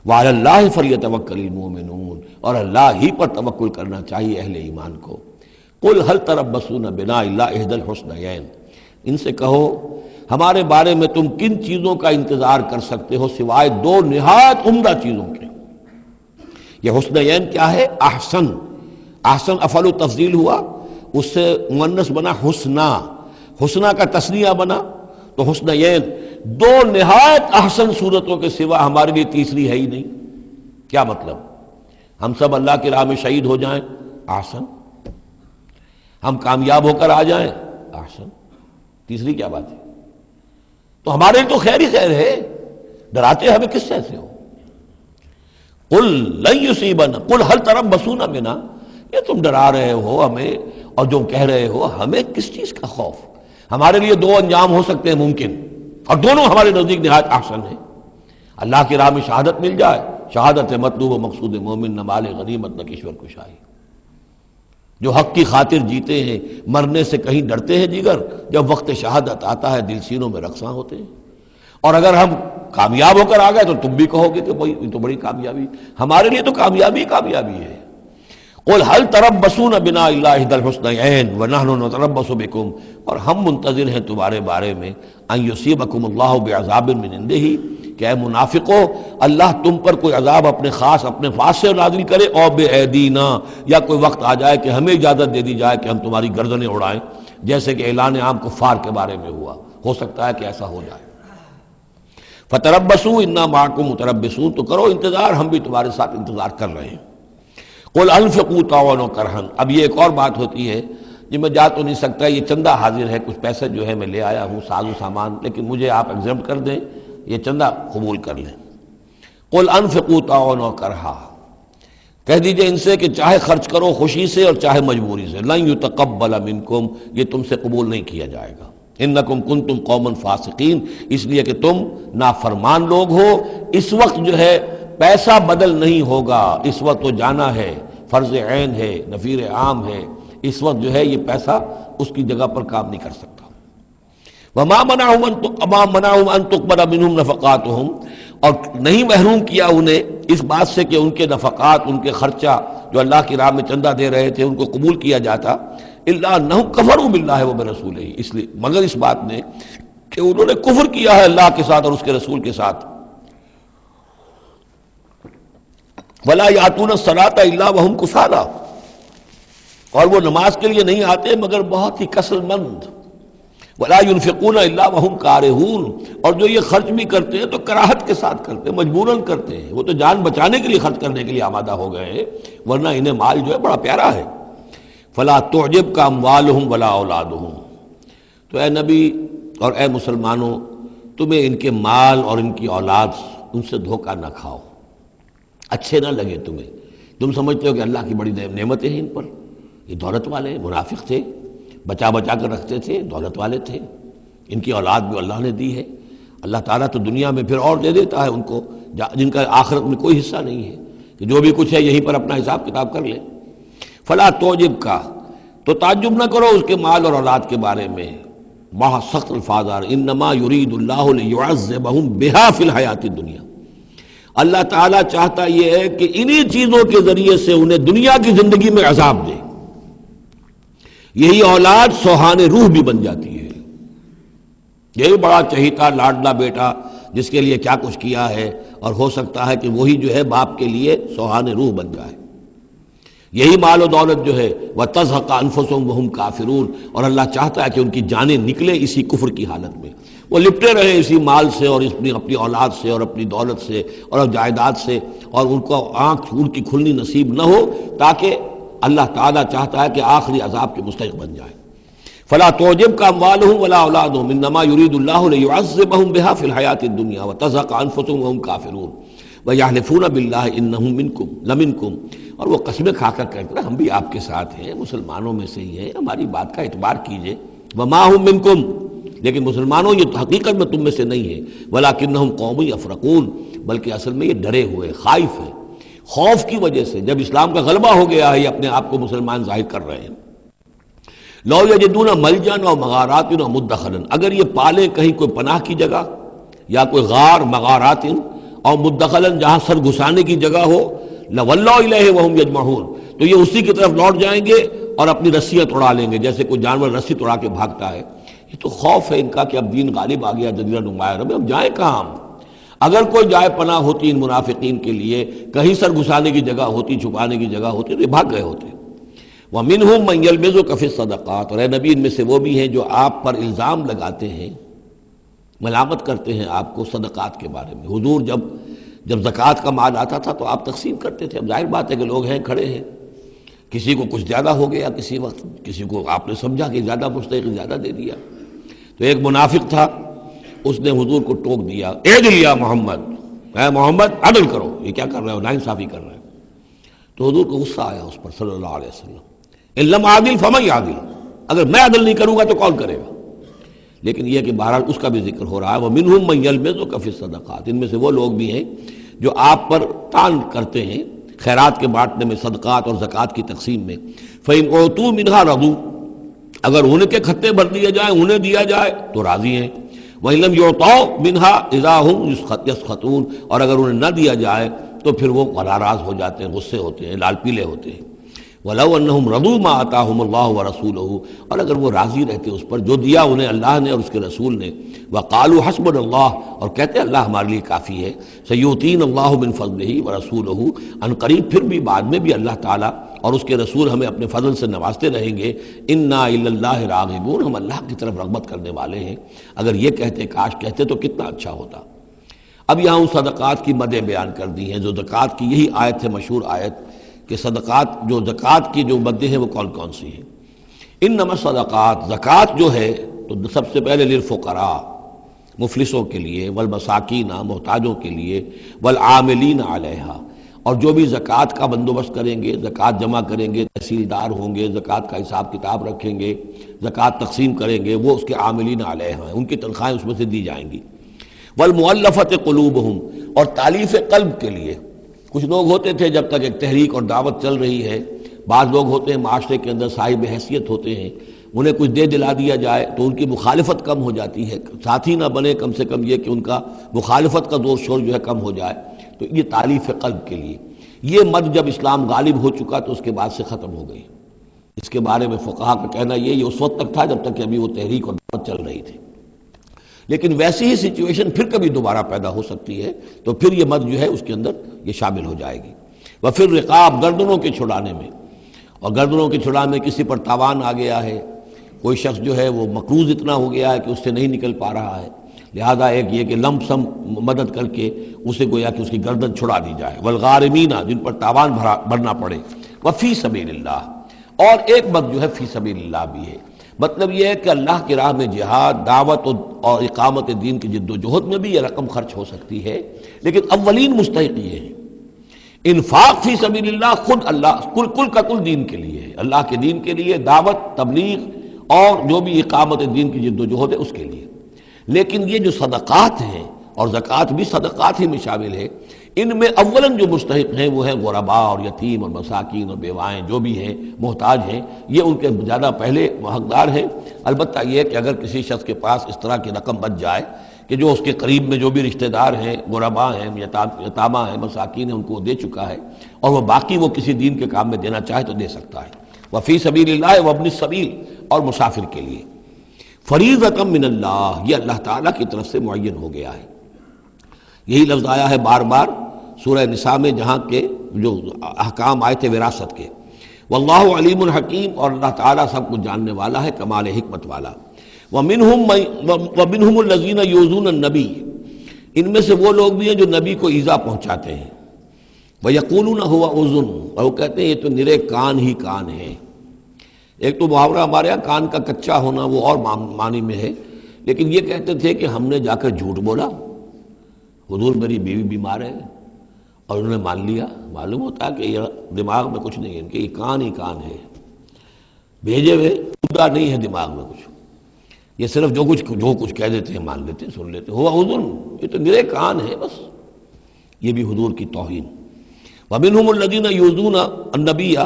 وعلی اللہ فلیتوکل المؤمنون، اور اللہ ہی پر توکل کرنا چاہیے اہل ایمان کو۔ قل هل تربصون بنا الا احدى الحسنیین، ان سے کہو ہمارے بارے میں تم کن چیزوں کا انتظار کر سکتے ہو سوائے دو نہایت عمدہ چیزوں کے۔ یہ حسنیین کیا ہے؟ احسن، احسن افعل و تفضیل ہوا، اس سے مؤنث بنا حسنا، حسنا کا تثنیہ بنا تو حسنیین، دو نہایت احسن صورتوں کے سوا ہمارے لیے تیسری ہے ہی نہیں۔ کیا مطلب؟ ہم سب اللہ کی راہ میں شہید ہو جائیں، احسن، ہم کامیاب ہو کر آ جائیں، احسن، تیسری کیا بات ہے؟ تو ہمارے لیے تو خیر ہی خیر ہے، ڈراتے ہمیں کس سے ہو؟ قل لن یصیبنا، قل هل تربصون بنا، یہ تم ڈرا رہے ہو ہمیں اور جو کہہ رہے ہو ہمیں کس چیز کا خوف؟ ہمارے لیے دو انجام ہو سکتے ہیں ممکن، اور دونوں ہمارے نزدیک نہایت احسن ہیں۔ اللہ کی راہ میں شہادت مل جائے، شہادت مطلوب و مقصود مومن، نہ مال غنیمت نہ کشور کشائی۔ جو حق کی خاطر جیتے ہیں مرنے سے کہیں ڈرتے ہیں جگر، جب وقت شہادت آتا ہے دل سینوں میں رقصاں ہوتے ہیں۔ اور اگر ہم کامیاب ہو کر آ گئے تو تم بھی کہو گے کہ بھائی یہ تو بڑی کامیابی، ہمارے لیے تو کامیابی کامیابی ہے۔ قل هل تربصون بنا الا احدى الحسنيين ونحن نتربص بكم، اور ہم منتظر ہیں تمہارے بارے میں ان یصیبکم اللہ بعذاب من عنده، کہ اے منافقو اللہ تم پر کوئی عذاب اپنے خاص اپنے پاس سے نازل کرے، اور بایدینا، یا کوئی وقت آ جائے کہ ہمیں اجازت دے دی جائے کہ ہم تمہاری گردنیں اڑائیں، جیسے کہ اعلان عام کفار کے بارے میں ہوا، ہو سکتا ہے کہ ایسا ہو جائے۔ فتربصوا انا معکم متربصون، تو کرو انتظار، ہم بھی تمہارے ساتھ انتظار کر رہے ہیں۔ قل انفقوا طوعا وكرها، اب یہ ایک اور بات ہوتی ہے جی میں جا تو نہیں سکتا، یہ چندہ حاضر ہے، کچھ پیسے جو ہے میں لے آیا ہوں ساز و سامان، لیکن مجھے آپ ایگزمپٹ کر دیں، یہ چندہ قبول کر لیں۔ قل انفقوا طوعا وكرها، کہہ دیجئے ان سے کہ چاہے خرچ کرو خوشی سے اور چاہے مجبوری سے، لن يتقبل منکم، یہ تم سے قبول نہیں کیا جائے گا، انکم کنتم قوما فاسقین، اس لیے کہ تم نافرمان لوگ ہو۔ اس وقت جو ہے پیسہ بدل نہیں ہوگا، اس وقت تو جانا ہے، فرض عین ہے، نفیر عام ہے، اس وقت جو ہے یہ پیسہ اس کی جگہ پر کام نہیں کر سکتا۔ وما منعهم ان تقبل منهم نفقاتهم، اور نہیں محروم کیا انہیں اس بات سے کہ ان کے نفقات، ان کے خرچہ جو اللہ کی راہ میں چندہ دے رہے تھے ان کو قبول کیا جاتا، الا انهم كفروا بالله وبرسوله، اس لیے مگر اس بات نے کہ انہوں نے کفر کیا ہے اللہ کے ساتھ اور اس کے رسول کے ساتھ۔ ولا یاتون الصلاۃ الا وهم کسالى، اور وہ نماز کے لیے نہیں آتے مگر بہت ہی کسل مند۔ ولا ينفقون الا وهم کارہون، اور جو یہ خرچ بھی کرتے ہیں تو کراہت کے ساتھ کرتے ہیں، مجبوراً کرتے ہیں، وہ تو جان بچانے کے لیے خرچ کرنے کے لیے آمادہ ہو گئے ہیں، ورنہ انہیں مال جو ہے بڑا پیارا ہے۔ فلا تعجبک اموالهم ولا اولادهم، تو اے نبی اور اے مسلمانوں تمہیں ان کے مال اور ان کی اولاد ان سے دھوکہ نہ کھاؤ، اچھے نہ لگے تمہیں، تم سمجھتے ہو کہ اللہ کی بڑی نعمتیں ہیں ان پر، یہ دولت والے منافق تھے، بچا بچا کر رکھتے تھے، دولت والے تھے، ان کی اولاد بھی اللہ نے دی ہے، اللہ تعالیٰ تو دنیا میں پھر اور دے دیتا ہے ان کو جن کا آخرت میں کوئی حصہ نہیں ہے، کہ جو بھی کچھ ہے یہیں پر اپنا حساب کتاب کر لیں۔ فلا تعجب کا، تو تعجب نہ کرو اس کے مال اور اولاد کے بارے میں، بہت سخت الفاظ آ رہے، انما یرید اللہ لیعذبہم بہا فی الحیات الدنیا، اللہ تعالیٰ چاہتا یہ ہے کہ انہی چیزوں کے ذریعے سے انہیں دنیا کی زندگی میں عذاب دے۔ یہی اولاد سوہان روح بھی بن جاتی ہے، یہی بڑا چہیتا لاڈلا بیٹا جس کے لیے کیا کچھ کیا ہے، اور ہو سکتا ہے کہ وہی جو ہے باپ کے لیے سوہان روح بن جائے۔ یہی مال و دولت جو ہے وَتَزْهَقَ أَنفُسُهُمْ وَهُمْ كَافِرُونَ، اور اللہ چاہتا ہے کہ ان کی جانیں نکلے اسی کفر کی حالت میں، وہ لپٹے رہے اسی مال سے اور اپنی اولاد سے اور اپنی دولت سے اور جائیداد سے، اور ان کو آنکھ ان کی کھلنی نصیب نہ ہو، تاکہ اللہ تعالیٰ چاہتا ہے کہ آخری عذاب کے مستحق بن جائے۔ فلا تعجبک اموالهم ولا اولادهم انما يريد الله ليعذبهم بها في الحیات الدنیا وتزهق انفسهم وهم كافرون وَيَحْلِفُونَ بِاللَّهِ إِنَّهُم مِّنكُمْ لَمِنكُمْ، اور وہ قسمیں کھا کر کہتے ہیں ہم بھی آپ کے ساتھ ہیں، مسلمانوں میں سے ہی ہیں، ہماری بات کا اعتبار کیجئے۔ وَمَا هُم مِّنكُمْ، لیکن مسلمانوں یہ حقیقت میں تم میں سے نہیں ہے، وَلَٰكِنَّهُمْ قَوْمٌ يَفْرَقُونَ، بلکہ اصل میں یہ ڈرے ہوئے خائف ہیں، خوف کی وجہ سے جب اسلام کا غلبہ ہو گیا ہے یہ اپنے آپ کو مسلمان ظاہر کر رہے ہیں۔ لو یجدون ملجا و مغارات و مدخلا، اگر یہ پالے کہیں کوئی پناہ کی جگہ یا کوئی غار مغارات اور مدخلا جہاں سر گھسانے کی جگہ ہو، لولوا الیہ وہم یجمعون، تو یہ اسی کی طرف لوٹ جائیں گے اور اپنی رسیاں توڑا لیں گے، جیسے کوئی جانور رسی توڑا کے بھاگتا ہے۔ یہ تو خوف ہے ان کا کہ اب دین غالب آ گیا جزیرہ نما عرب میں، اب جائیں کہاں ہم؟ اگر کوئی جائے پناہ ہوتی ان منافقین کے لیے، کہیں سر گھسانے کی جگہ ہوتی، چھپانے کی جگہ ہوتی، تو یہ بھاگ گئے ہوتے۔ وَمِنْهُمْ مَنْ يَلْمِزُكَ فِي الصَّدَقَاتِ، اور اے نبی ان میں سے وہ بھی ہیں جو آپ پر الزام لگاتے ہیں، ملامت کرتے ہیں آپ کو صدقات کے بارے میں۔ حضور جب زکوٰۃ کا مال آتا تھا تو آپ تقسیم کرتے تھے، اب ظاہر بات ہے کہ لوگ ہیں کھڑے ہیں، کسی کو کچھ زیادہ ہو گیا کسی وقت، کسی کو آپ نے سمجھا کہ زیادہ مستحق زیادہ دے دیا، تو ایک منافق تھا اس نے حضور کو ٹوک دیا، اعدل یا محمد، اے محمد عدل کرو، یہ کیا کر رہے ہو، ناانصافی کر رہے ہو۔ تو حضور کو غصہ آیا اس پر صلی اللہ علیہ وسلم، ان لم عادل فمن یعدل، اگر میں عدل نہیں کروں گا تو کون کرے گا؟ لیکن یہ کہ بہرحال اس کا بھی ذکر ہو رہا ہے، وَمِنْهُمْ مَنْ يَلْمِزُكَ فِي الصَّدَقَاتِ، ان میں سے وہ لوگ بھی ہیں جو آپ پر طعن کرتے ہیں خیرات کے بانٹنے میں، صدقات اور زکوٰۃ کی تقسیم میں۔ فَإِنْ أُوتُوا مِنْهَا رَضُوا، اگر انہیں کے کھتے بھر دیے جائیں، انہیں دیا جائے تو راضی ہیں۔ وَإِنْ لَمْ يُعْطَوْا مِنْهَا إِذَا هُمْ يَسْخَطُونَ، اور اگر انہیں نہ دیا جائے تو پھر وہ ناراض ہو جاتے ہیں، غصے ہوتے ہیں، لال پیلے ہوتے ہیں۔ وَلَوْ أَنَّهُمْ رَضُوا مَا آتَاهُمُ اللَّهُ وَرَسُولُهُ، اور اگر وہ راضی رہتے اس پر جو دیا انہیں اللہ نے اور اس کے رسول نے، وَقَالُوا حَسْبُنَا اللَّهُ، اور کہتے اللہ ہمارے لیے کافی ہے، سَيُؤْتِينَ اللَّهُ مِنْ فَضْلِهِ وَرَسُولُهُ، ان قریب پھر بھی بعد میں بھی اللہ تعالیٰ اور اس کے رسول ہمیں اپنے فضل سے نوازتے رہیں گے۔ اِنَّا إِلَى اللَّهِ راغبون، ہم اللہ کی طرف رغبت کرنے والے ہیں۔ اگر یہ کہتے، کاش کہتے تو کتنا اچھا ہوتا۔ اب یہاں ان صدقات کی مدیں بیان کر دی ہیں جو زکوٰۃ کی، یہی آیت ہے مشہور آیت کہ صدقات جو زکوٰۃ کی جو مدیں ہیں وہ کون کون سی ہیں۔ انما الصدقات، زکوٰۃ جو ہے تو سب سے پہلے للفقراء، مفلسوں کے لیے، والمساکین، محتاجوں کے لیے، والعاملین علیہا، اور جو بھی زکوٰۃ کا بندوبست کریں گے، زکوٰۃ جمع کریں گے، تحصیلدار ہوں گے، زکوٰۃ کا حساب کتاب رکھیں گے، زکوٰۃ تقسیم کریں گے، وہ اس کے عاملین علیہا ہیں، ان کی تنخواہیں اس میں سے دی جائیں گی۔ والمؤلفۃ قلوبہم، اور تالیف قلب کے لیے، کچھ لوگ ہوتے تھے جب تک ایک تحریک اور دعوت چل رہی ہے، بعض لوگ ہوتے ہیں معاشرے کے اندر صاحب حیثیت ہوتے ہیں، انہیں کچھ دے دلا دیا جائے تو ان کی مخالفت کم ہو جاتی ہے، ساتھی نہ بنے، کم سے کم یہ کہ ان کا مخالفت کا زور شور جو ہے کم ہو جائے، تو یہ تالیف قلب کے لیے۔ یہ مد جب اسلام غالب ہو چکا تو اس کے بعد سے ختم ہو گئی۔ اس کے بارے میں فقہا کا کہنا یہ اس وقت تک تھا جب تک کہ ابھی وہ تحریک اور دعوت چل رہی تھی، لیکن ویسی ہی سچویشن پھر کبھی دوبارہ پیدا ہو سکتی ہے تو پھر یہ مد جو ہے اس کے اندر یہ شامل ہو جائے گی۔ وفر رقاب، گردنوں کے چھڑانے میں، اور گردنوں کے چھڑانے میں کسی پر تاوان آ گیا ہے، کوئی شخص جو ہے وہ مقروض اتنا ہو گیا ہے کہ اس سے نہیں نکل پا رہا ہے، لہذا ایک یہ کہ لم سم مدد کر کے اسے گویا کہ اس کی گردن چھڑا دی جائے۔ والغارمین، جن پر تاوان بھرنا پڑے۔ وفی سبیل اللہ، اور ایک مد جو ہے فی سبیل اللہ بھی ہے، مطلب یہ ہے کہ اللہ کی راہ میں جہاد، دعوت اور اقامت دین کی جد و جہد میں بھی یہ رقم خرچ ہو سکتی ہے، لیکن اولین مستحق یہ ہے۔ انفاق فی سبیل اللہ خود اللہ کل کا کل دین کے لیے ہے، اللہ کے دین کے لیے، دعوت، تبلیغ اور جو بھی اقامت دین کی جد و جہد ہے اس کے لیے۔ لیکن یہ جو صدقات ہیں، اور زکوٰۃ بھی صدقات ہی میں شامل ہے، ان میں اولاً جو مستحق ہیں وہ ہیں غرباء اور یتیم اور مساکین اور بیوائیں، جو بھی ہیں محتاج ہیں، یہ ان کے زیادہ پہلے حقدار ہیں۔ البتہ یہ ہے کہ اگر کسی شخص کے پاس اس طرح کی رقم بچ جائے کہ جو اس کے قریب میں جو بھی رشتہ دار ہیں، غرباء ہیں، یتامہ ہیں، مساکین ہیں، ان کو دے چکا ہے، اور وہ باقی وہ کسی دین کے کام میں دینا چاہے تو دے سکتا ہے۔ وفی سبیل اللہ وابن السبیل، اور مسافر کے لیے۔ فریضۃ من اللہ، یہ اللہ تعالیٰ کی طرف سے معین ہو گیا ہے۔ یہی لفظ آیا ہے بار بار سورہ نساء میں، جہاں کے جو احکام آئے تھے وراثت کے۔ واللہ علیم الحکیم، اور اللہ تعالیٰ سب کچھ جاننے والا ہے، کمال حکمت والا۔ ومنہم الذین یؤذون النبی، ان میں سے وہ لوگ بھی ہیں جو نبی کو ایذا پہنچاتے ہیں۔ ویقولون هو اذن، اور وہ کہتے ہیں یہ تو نرے کان ہی کان ہے۔ ایک تو محاورہ ہمارے یہاں کان کا کچا ہونا وہ اور معنی میں ہے، لیکن یہ کہتے تھے کہ ہم نے جا کر جھوٹ بولا، حضور میری بیوی بیمار ہے، اور انہوں نے مان لیا. معلوم ہوتا کہ یہ دماغ میں کچھ نہیں ہے ان کے، یہ کان ہی کان ہے، بھیجے ہوئے خدا نہیں ہے دماغ میں کچھ. یہ صرف جو کچھ کہہ دیتے ہیں مان لیتے ہیں، سن لیتے ہیں. ہوا اذن، یہ تو نرے کان ہے بس. یہ بھی حضور کی توہین. وَمِنْهُمُ الَّذِينَ يُؤْذُونَ النَّبِيَّ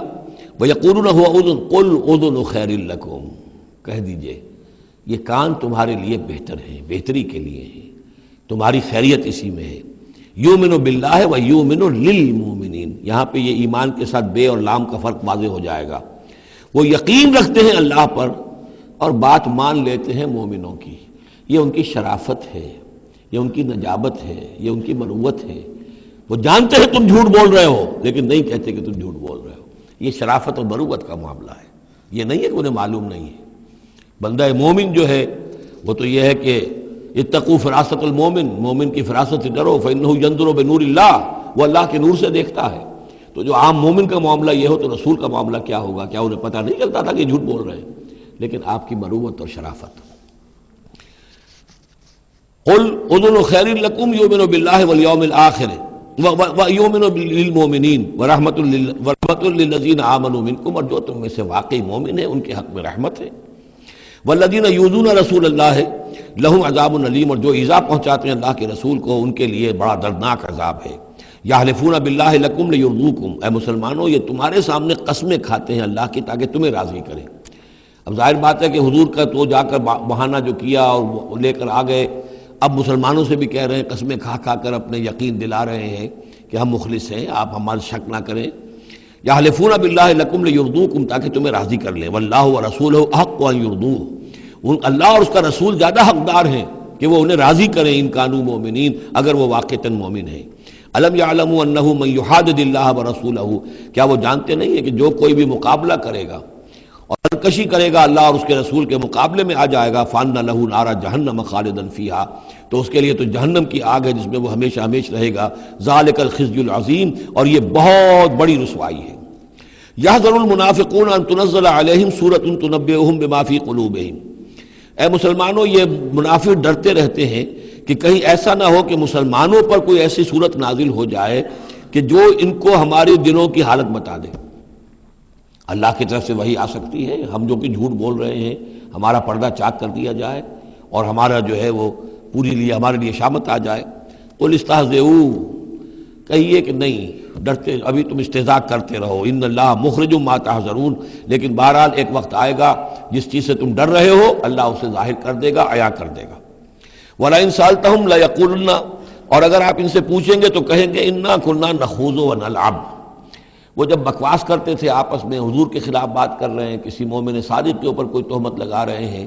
وَيَقُولُونَ هُوَ أُذُنٌ قُلْ أُذُنُ خَيْرٍ لَكُمْ. کہہ دیجئے یہ کان تمہارے لیے بہتر ہیں، بہتری کے لیے ہیں، تمہاری خیریت اسی میں ہے. یؤمن باللہ ویؤمن للمؤمنین. یہاں پہ یہ ایمان کے ساتھ بے اور لام کا فرق واضح ہو جائے گا. وہ یقین رکھتے ہیں اللہ پر اور بات مان لیتے ہیں مومنوں کی. یہ ان کی شرافت ہے، یہ ان کی نجابت ہے، یہ ان کی مروت ہے. وہ جانتے ہیں تم جھوٹ بول رہے ہو لیکن نہیں کہتے کہ تم جھوٹ بول رہے ہو. یہ شرافت اور مروت کا معاملہ ہے. یہ نہیں ہے کہ انہیں معلوم نہیں ہے. بندہ مومن جو ہے وہ تو یہ ہے کہ اتقوا فراست المومن، مومن کی فراست سے ڈرو. فإنہ ينظر بنور اللہ، وہ اللہ کے نور سے دیکھتا ہے. تو جو عام مومن کا معاملہ یہ ہو تو رسول کا معاملہ کیا ہوگا؟ کیا انہیں پتہ نہیں چلتا تھا کہ جھوٹ بول رہے ہیں؟ لیکن آپ کی مروت اور شرافت. قل اذن خیر لکم یؤمن باللہ والیوم الآخر ویؤمن للمؤمنین ورحمۃ للذین آمنوا منکم. اور جو تم میں سے واقعی مومن ہیں ان کے حق میں رحمت ہے. والذین یؤذون رسول اللہ لہم عذاب علیم. اور جو ایذا پہنچاتے ہیں اللہ کے رسول کو ان کے لیے بڑا دردناک عذاب ہے. یحلفون باللہ لکم لیرضوکم. اے مسلمانوں یہ تمہارے سامنے قسمیں کھاتے ہیں اللہ کی تاکہ تمہیں راضی کریں. اب ظاہر بات ہے کہ حضور کا تو جا کر بہانہ جو کیا اور وہ لے کر آ گئے، اب مسلمانوں سے بھی کہہ رہے ہیں، قسمیں کھا کھا کر اپنے یقین دلا رہے ہیں کہ ہم مخلص ہیں، آپ ہمارے شک نہ کریں. یحلفون باللہ لکم لیرضوکم، تاکہ تمہیں راضی کر لیں. واللہ ورسولہ احق ان یرضوہ. اللہ اور اس کا رسول زیادہ حقدار ہیں کہ وہ انہیں راضی کریں ان کانوا مومنین، اگر وہ واقعتاً مومن ہیں. الم یعلموا انہ من یحادد اللہ ورسولہ. کیا وہ جانتے نہیں ہیں کہ جو کوئی بھی مقابلہ کرے گا اور سرکشی کرے گا اللہ اور اس کے رسول کے مقابلے میں آ جائے گا، فان لہ نار جہنم خالدا فیہا، تو اس کے لیے تو جہنم کی آگ ہے جس میں وہ ہمیشہ ہمیشہ رہے گا. ذالک الخزی العظیم. اور یہ بہت بڑی رسوائی ہے. یحذر المنافقون ان تنزل علیہم سورۃ تنبئہم بما فی قلوبہم. اے مسلمانوں یہ منافق ڈرتے رہتے ہیں کہ کہیں ایسا نہ ہو کہ مسلمانوں پر کوئی ایسی صورت نازل ہو جائے کہ جو ان کو ہمارے دلوں کی حالت بتا دے. اللہ کی طرف سے وحی آ سکتی ہے، ہم جو کہ جھوٹ بول رہے ہیں ہمارا پردہ چاک کر دیا جائے اور ہمارا جو ہے وہ ہمارے لیے شامت آ جائے. قل استہزئوا، کہیے کہ نہیں ڈرتے، ابھی تم استہزاء کرتے رہو. ان اللہ مخرج ما تحذرون. لیکن بہرحال ایک وقت آئے گا جس چیز سے تم ڈر رہے ہو اللہ اسے ظاہر کر دے گا، عیاں کر دے گا. وَلَئِن سَأَلْتَهُمْ لَيَقُولُنَّ. اور اگر آپ ان سے پوچھیں گے تو کہیں گے اِنَّا كُنَّا نَخُوضُ وَنَلْعَبُ. وہ جب بکواس کرتے تھے آپس میں، حضور کے خلاف بات کر رہے ہیں، کسی مومن صادق کے اوپر کوئی تہمت لگا رہے ہیں.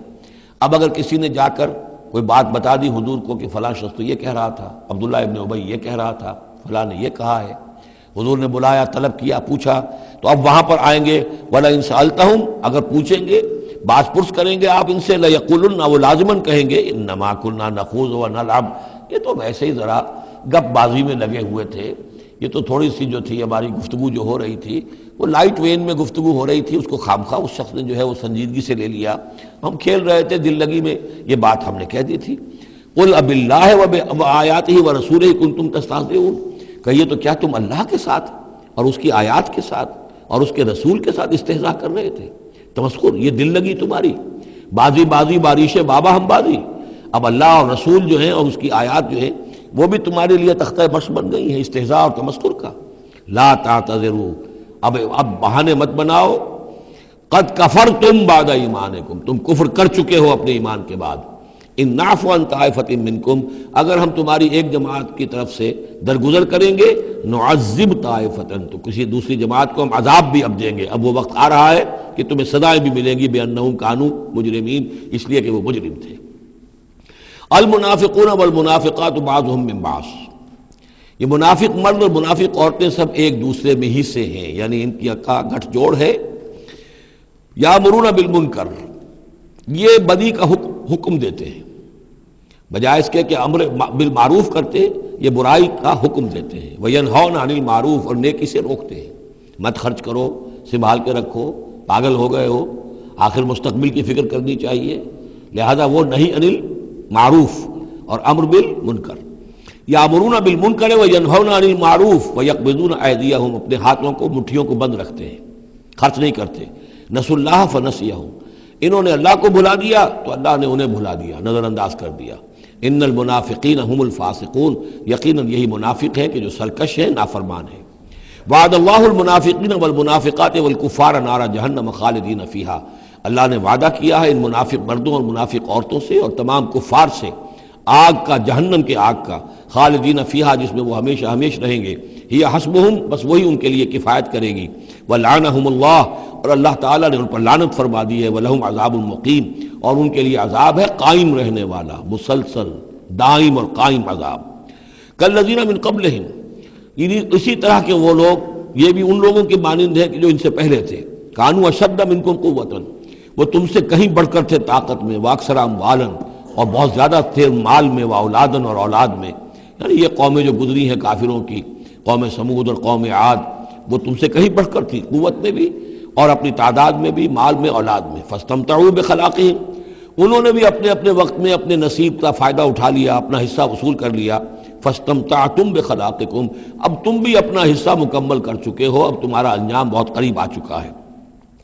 اب اگر کسی نے جا کر کوئی بات بتا دی حضور کو کہ فلاں شخص تو یہ کہہ رہا تھا، عبداللہ ابن ابی یہ کہہ رہا تھا، فلاں نے یہ کہا ہے، حضور نے بلایا، طلب کیا، پوچھا، تو اب وہاں پر آئیں گے. وَلَئِن سَأَلْتَهُمْ، اگر پوچھیں گے، باز پرس کریں گے آپ ان سے، لَيَقُولُنَّ، وہ لازماً کہیں گے اِنَّمَا كُنَّا نَخُوضُ وَنَلْعَبُ. یہ تو ویسے ہی ذرا گپ بازی میں لگے ہوئے تھے. یہ تو تھوڑی سی جو تھی ہماری گفتگو جو ہو رہی تھی وہ لائٹ وین میں گفتگو ہو رہی تھی، اس کو خامخواہ اس شخص نے جو ہے وہ سنجیدگی سے لے لیا. ہم کھیل رہے تھے دل لگی میں، یہ بات ہم نے کہہ دی تھی. قُلْ أَبِاللَّهِ وَآيَاتِهِ وَرَسُولِهِ كُنتُمْ تَسْتَهْزِئُونَ. کہیے تو کیا تم اللہ کے ساتھ اور اس کی آیات کے ساتھ اور اس کے رسول کے ساتھ استہزاء کر رہے تھے؟ تمسخر، یہ دل لگی تمہاری، بازی بازی بارش بابا ہم بازی. اب اللہ اور رسول جو ہیں اور اس کی آیات جو ہیں وہ بھی تمہارے لیے تختہ فرش بن گئی ہیں استہزاء اور تمسخر کا. لا تعتذروا، اب بہانے مت بناؤ. قد کفرتم بعد ایمانکم، تم کفر کر چکے ہو اپنے ایمان کے بعد. ان نعفو عن طائفۃ منکم، اگر ہم تمہاری ایک جماعت کی طرف سے درگزر کریں گے، نعذب طائفۃ، تو کسی دوسری جماعت کو ہم عذاب بھی اب دیں گے. اب وہ وقت آ رہا ہے کہ تمہیں سزائیں بھی ملیں گی، بانہم کانوا مجرمین، اس لیے کہ وہ مجرم تھے. المنافقون والمنافقات بعضهم من بعض. یہ منافق مرد اور منافق عورتیں سب ایک دوسرے میں ہی سے ہیں، یعنی ان کی گٹھ جوڑ ہے. یامرون بالمنکر، یہ بدی کا حکم دیتے ہیں، بجائے اس کے کہ امر بالمعروف کرتے یہ برائی کا حکم دیتے ہیں. وینہون عن المعروف، اور نیکی سے روکتے ہیں. مت خرچ کرو، سنبھال کے رکھو، پاگل ہو گئے ہو، آخر مستقبل کی فکر کرنی چاہیے. لہذا وہ نہیں عن المعروف اور امر بالمنکر. یامرون بالمنکر وینہون عن المعروف ویقبضون ایدیہم، اپنے ہاتھوں کو مٹھیوں کو بند رکھتے ہیں، خرچ نہیں کرتے. نسوا اللہ فنسیہم، انہوں نے اللہ کو بھلا دیا تو اللہ نے انہیں بھلا دیا، نظر انداز کر دیا. ان المنافقین هم الفاسقون، یقیناً یہی منافق ہے کہ جو سرکش ہیں، نافرمان ہیں. وعد اللہ المنافقین والمنافقات والکفار نار جہنم خالدین فیہا، اللہ نے وعدہ کیا ہے ان منافق مردوں اور منافق عورتوں سے اور تمام کفار سے آگ کا، جہنم کے آگ کا، خالدین فیہا جس میں وہ ہمیشہ ہمیشہ رہیں گے. ہی حسبہم، بس وہی ان کے لیے کفایت کرے گی. ولعنہم اللہ، اور اللہ تعالیٰ نے ان پر لعنت فرما دی ہے. ولہم عذاب مقیم، اور ان کے لیے عذاب ہے قائم رہنے والا، مسلسل دائم اور قائم عذاب. کالذین من قبلہم، یعنی اسی طرح کے وہ لوگ، یہ بھی ان لوگوں کے مانند ہے کہ جو ان سے پہلے تھے. کانوا اشد منکم قوۃ، وہ تم سے کہیں بڑھ کر تھے طاقت میں. واکثر اموالا، اور بہت زیادہ تھے مال میں، واولادن، اور اولاد میں. یعنی یہ قومیں جو گزری ہیں کافروں کی، قوم سمود اور قوم عاد، وہ تم سے کہیں بڑھ کر تھی، قوت میں بھی اور اپنی تعداد میں بھی، مال میں، اولاد میں. فاستمتعوا بخلاقہم، انہوں نے بھی اپنے اپنے وقت میں اپنے نصیب کا فائدہ اٹھا لیا، اپنا حصہ وصول کر لیا. فاستمتعتم بخلاقکم، اب تم بھی اپنا حصہ مکمل کر چکے ہو، اب تمہارا انجام بہت قریب آ چکا ہے.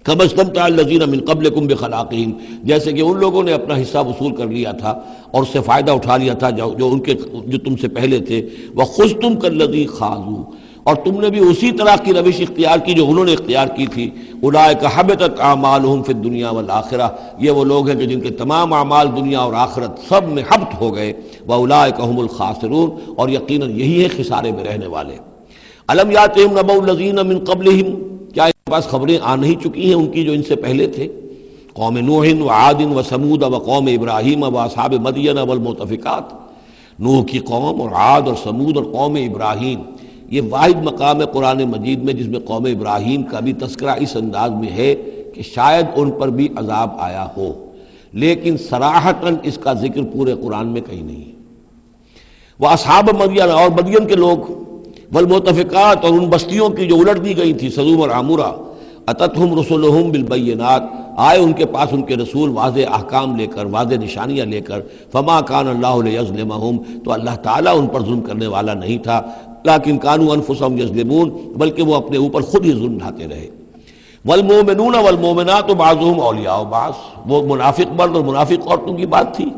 کما استمتع الذین من قبلکم بخلاقہم، جیسے کہ ان لوگوں نے اپنا حصہ وصول کر لیا تھا اور اس سے فائدہ اٹھا لیا تھا جو تم سے پہلے تھے. وخذتم کالذی خاضوا، اور تم نے بھی اسی طرح کی روش اختیار کی جو انہوں نے اختیار کی تھی. اولئک حبطت اعمالہم فی الدنیا والآخرہ، یہ وہ لوگ ہیں کہ جن کے تمام اعمال دنیا اور آخرت سب میں حبط ہو گئے. واولئک هم الخاسرون، اور یقیناً یہی ہے خسارے میں رہنے والے. الم یاتہم نبأ الذین من قبلہم، کیا ان کے پاس خبریں آ نہیں چکی ہیں ان کی جو ان سے پہلے تھے؟ قوم نوح وعاد وثمود وقوم ابراہیم واصحاب مدین والمؤتفکات. نوح کی قوم اور عاد اور سمود اور قوم ابراہیم، یہ واحد مقام ہے قرآن مجید میں جس میں قوم ابراہیم کا بھی تذکرہ اس انداز میں ہے کہ شاید ان پر بھی عذاب آیا ہو، لیکن صراحتاً اس کا ذکر پورے قرآن میں کہیں نہیں. وہ اصحاب مدین، اور مدین کے لوگ، والمؤتفکات، اور ان بستیوں کی جو الٹ دی گئی تھی، سدوم اور عمورہ. اتتہم رسلہم بالبینات، آئے ان کے پاس ان کے رسول واضح احکام لے کر، واضح نشانیاں لے کر. فما کان اللہ لیظلمہم، تو اللہ تعالیٰ ان پر ظلم کرنے والا نہیں تھا. لیکن کانوا انفسہم یظلمون، بلکہ وہ اپنے اوپر خود ہی ظلم ڈھاتے رہے. والمؤمنون والمؤمنات بعضهم اولیاء بعض، وہ منافق مرد اور منافق عورتوں کی بات تھی.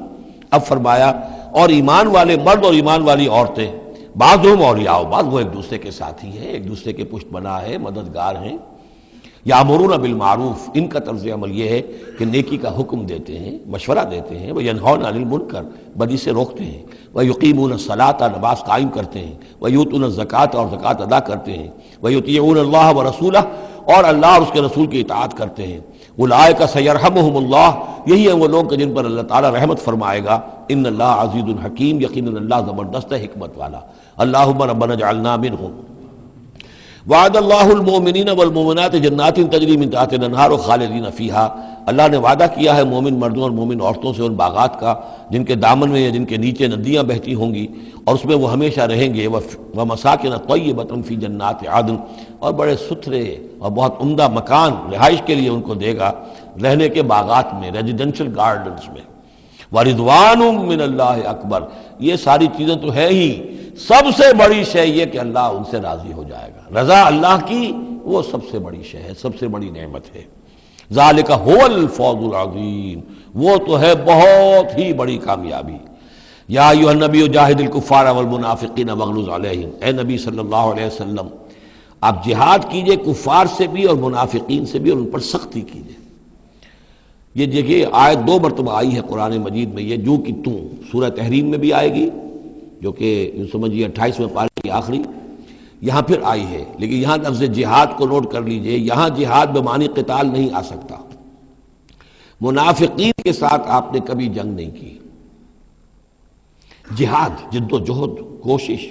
اب فرمایا اور ایمان والے مرد اور ایمان والی عورتیں، بعضهم اولیاء بعض، وہ ایک دوسرے کے ساتھی ہیں، ایک دوسرے کے پشت بنا ہے، مددگار ہیں. یامرون بالمعروف، ان کا طرز عمل یہ ہے کہ نیکی کا حکم دیتے ہیں، مشورہ دیتے ہیں. وینہون عن المنکر، بدی سے روکتے ہیں. ویقیمون الصلاۃ، نماز قائم کرتے ہیں. ویؤتون الزکوٰۃ، اور زکوٰۃ ادا کرتے ہیں. ویطیعون اللہ ورسولہ، اور اللہ اور اس کے رسول کی اطاعت کرتے ہیں. اولئک سیرحمہم اللہ، یہی ہیں وہ لوگ کہ جن پر اللہ تعالیٰ رحمت فرمائے گا. ان اللہ عزیز حکیم، یقیناً اللہ زبردست ہے، حکمت والا. اللہم ربنا اجعلنا منہم. وعد اللہ المؤمنین والمؤمنات جنات تجری من تحتہا الانہار خالدین فیہا، اللہ نے وعدہ کیا ہے مومن مردوں اور مومن عورتوں سے ان باغات کا جن کے دامن میں یا جن کے نیچے ندیاں بہتی ہوں گی، اور اس میں وہ ہمیشہ رہیں گے. ومساکن طیبۃ فی جنات عدن، اور بڑے ستھرے اور بہت عمدہ مکان رہائش کے لیے ان کو دے گا، رہنے کے باغات میں، ریزیڈینشل گارڈنز میں. ورضوان من اللہ اکبر، یہ ساری چیزیں تو ہے ہی، سب سے بڑی شے یہ کہ اللہ ان سے راضی ہو جائے گا. رضا اللہ کی وہ سب سے بڑی شے ہے، سب سے بڑی نعمت ہے. ذالک هو الفوز العظیم، وہ تو ہے بہت ہی بڑی کامیابی. یا ایھا النبی جاہد الکفار والمنافقین واغلظ علیہم، اے نبی صلی اللہ علیہ وسلم آپ جہاد کیجئے کفار سے بھی اور منافقین سے بھی، اور ان پر سختی کیجئے. یہ دیکھیے آیت 2 مرتبہ آئی ہے قرآن مجید میں، یہ جو کہ تم سورہ تحریم میں بھی آئے گی جو کہ سمجھیے 28ویں پارے کی آخری، یہاں پھر آئی ہے. لیکن یہاں لفظ جہاد کو نوٹ کر لیجئے، یہاں جہاد بمعنی قتال نہیں آ سکتا. منافقین کے ساتھ آپ نے کبھی جنگ نہیں کی. جہاد، جد و جہد، کوشش،